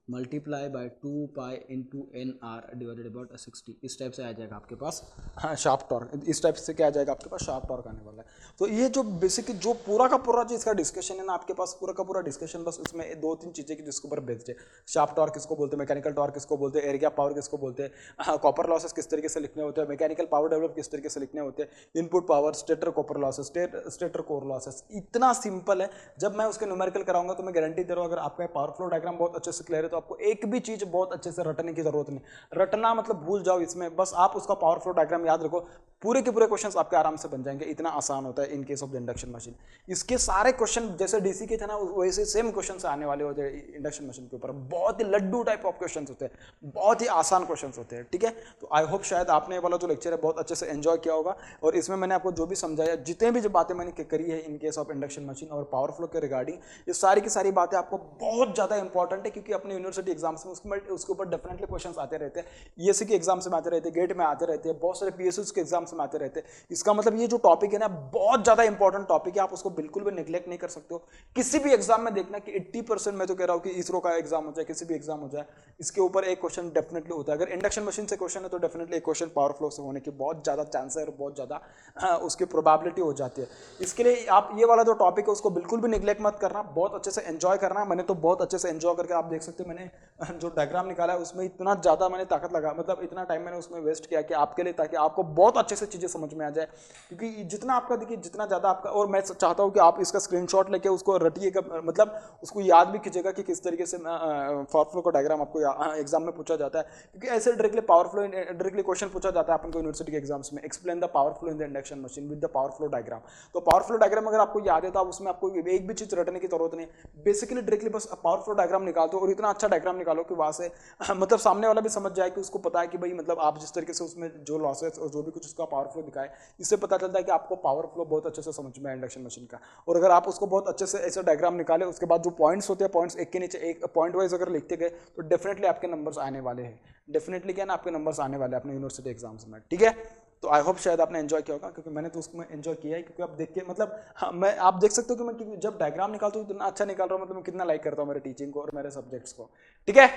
multiply by 2π into N R divided about 60, इस टाइप से आ जाएगा आपके पास, हाँ, शाफ्ट टॉर्क, इस टाइप से क्या आ जाएगा आपके पास, शाफ्ट टॉर्क आने वाला है। तो ये जो बेसिक जो पूरा का पूरा जो इसका डिस्कशन है ना आपके पास, पूरा का पूरा डिस्कशन बस इसमें 2-3 चीज़ें की जिसके ऊपर बेस्ड है। शाफ्ट टॉर्क किसको बोलते हैं, मैकेनिकल टॉर्क किसको बोलते हैं, एयर गैप पावर किसको बोलते हैं, कॉपर लॉसेस किस तरीके से लिखने होते हैं, मैकेनिकल पावर डेवलप किस तरीके से लिखने होते हैं, input power, stator copper losses, stator core losses, इतना सिंपल है। जब मैं उसके न्यूमेरिकल कराऊंगा तो मैं गारंटी दे रहा हूँ, अगर आपका पावर फ्लो डायग्राम बहुत अच्छे से क्लियर है तो आपको एक भी चीज बहुत अच्छे से रटने की जरूरत नहीं, रटना मतलब भूल जाओ इसमें, बस आप उसका पावर फ्लो डायग्राम याद रखो, पूरे के पूरे क्वेश्चंस आपके आराम से बन जाएंगे, इतना आसान होता है इन case of the induction machine. इसके सारे क्वेश्चन जैसे डीसी के थे ना वैसे सेम क्वेश्चन आने वाले होते हैं इंडक्शन मशीन के ऊपर, बहुत ही लड्डू टाइप ऑफ क्वेश्चन होते हैं, बहुत ही आसान क्वेश्चन होते हैं, ठीक है। तो आई होप शायद आपने वाला जो लेक्चर है बहुत अच्छे से एंजॉय किया होगा, और इसमें मैंने आपको जो भी समझाया, जितने भी जो बातें मैंने करी है इन केस ऑफ इंडक्शन मशीन और पावर फ्लो के रिगार्डिंग, ये सारी की सारी बातें आपको बहुत ज्यादा इंपॉर्टेंट है, क्योंकि अपने यूनिवर्सिटी एग्जाम्स में उसके ऊपर डेफिनेटली क्वेश्चंस आते रहते हैं, ईएससी के एग्जाम्स में आते रहते हैं, गेट में आते रहते हैं, बहुत सारे पीएसयू के एग्जाम्स में आते रहते हैं। इसका मतलब ये जो टॉपिक है ना बहुत ज्यादा इंपॉर्टेंट टॉपिक है, आप उसको बिल्कुल भी निगलेक्ट नहीं कर सकते हो। किसी भी एग्जाम में देखना कि 80% मैं तो कह रहा हूं कि इसरो का एग्जाम हो जाए, किसी भी एग्जाम हो जाए, इसके ऊपर एक क्वेश्चन डेफिनेटली होता है। अगर इंडक्शन मशीन से क्वेश्चन है तो डेफिनेटली एक क्वेश्चन पावर फ्लो से होने की बहुत ज्यादा चांस है और बहुत ज्यादा उसकी प्रोबेबिलिटी हो जाती है। इसके लिए आप ये वाला जो टॉपिक है उसको बिल्कुल भी निगलेक्ट मत करना, बहुत अच्छे से एंजॉय करना। मैंने तो बहुत अच्छे से एंजॉय करके, आप देख सकते हैं मैंने जो डायग्राम निकाला है उसमें इतना ज्यादा मैंने ताकत लगा, मतलब इतना टाइम मैंने उसमें वेस्ट किया कि आपके लिए, ताकि आपको बहुत अच्छे से चीजें समझ में आ जाए, क्योंकि जितना आपका देखिए जितना ज्यादा आपका, और मैं चाहता हूं कि आप इसका स्क्रीनशॉट लेके उसको रटिएगा, मतलब उसको याद भी कीजिएगा कि किस तरीके से पावर फ्लो का डायग्राम आपको एग्जाम में पूछा जाता है, क्योंकि ऐसे directly power flow directly question पूछा जाता है अपन को यूनिवर्सिटी के एग्जाम्स में, explain the power flow in the induction machine with the power flow diagram. तो पावर फ्लो डायग्राम अगर आपको याद है तो आप उसमें आपको एक भी चीज रटने की जरूरत नहीं, बेसिकली डायरेक्टली बस पावर फ्लो डायग्राम निकाल दो, और इतना अच्छा डायग्राम निकालो कि वहां से मतलब सामने वाला भी समझ जाए, कि उसको पता है कि भाई मतलब आप जिस तरीके से उसमें जो लॉसेस और जो भी कुछ उसका पावर फ्लो दिखाए, इससे पता चलता है कि आपको पावर फ्लो बहुत अच्छे से समझ में है इंडक्शन मशीन का। और अगर आप उसको बहुत अच्छे से ऐसा डायग्राम निकाले, उसके बाद जो पॉइंट्स होते हैं, पॉइंट्स एक के नीचे एक पॉइंट वाइज अगर लिखते गए तो डेफिनेटली आपके नंबर्स आने वाले हैं, डेफिनेटली क्या ना आपके नंबर्स आने वाले हैं अपने यूनिवर्सिटी एग्जाम्स में, ठीक है। तो आई होप शायद आपने एंजॉय किया होगा, क्योंकि मैंने तो उसको एंजॉय किया है, क्योंकि आप देख के मतलब हाँ, मैं आप देख सकते हो कि मैं जब डायग्राम निकालता हूँ इतना अच्छा निकाल रहा हूँ, मतलब मैं कितना लाइक करता हूँ मेरे टीचिंग को और मेरे सब्जेक्ट्स को, ठीक है।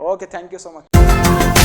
Okay, thank you so much.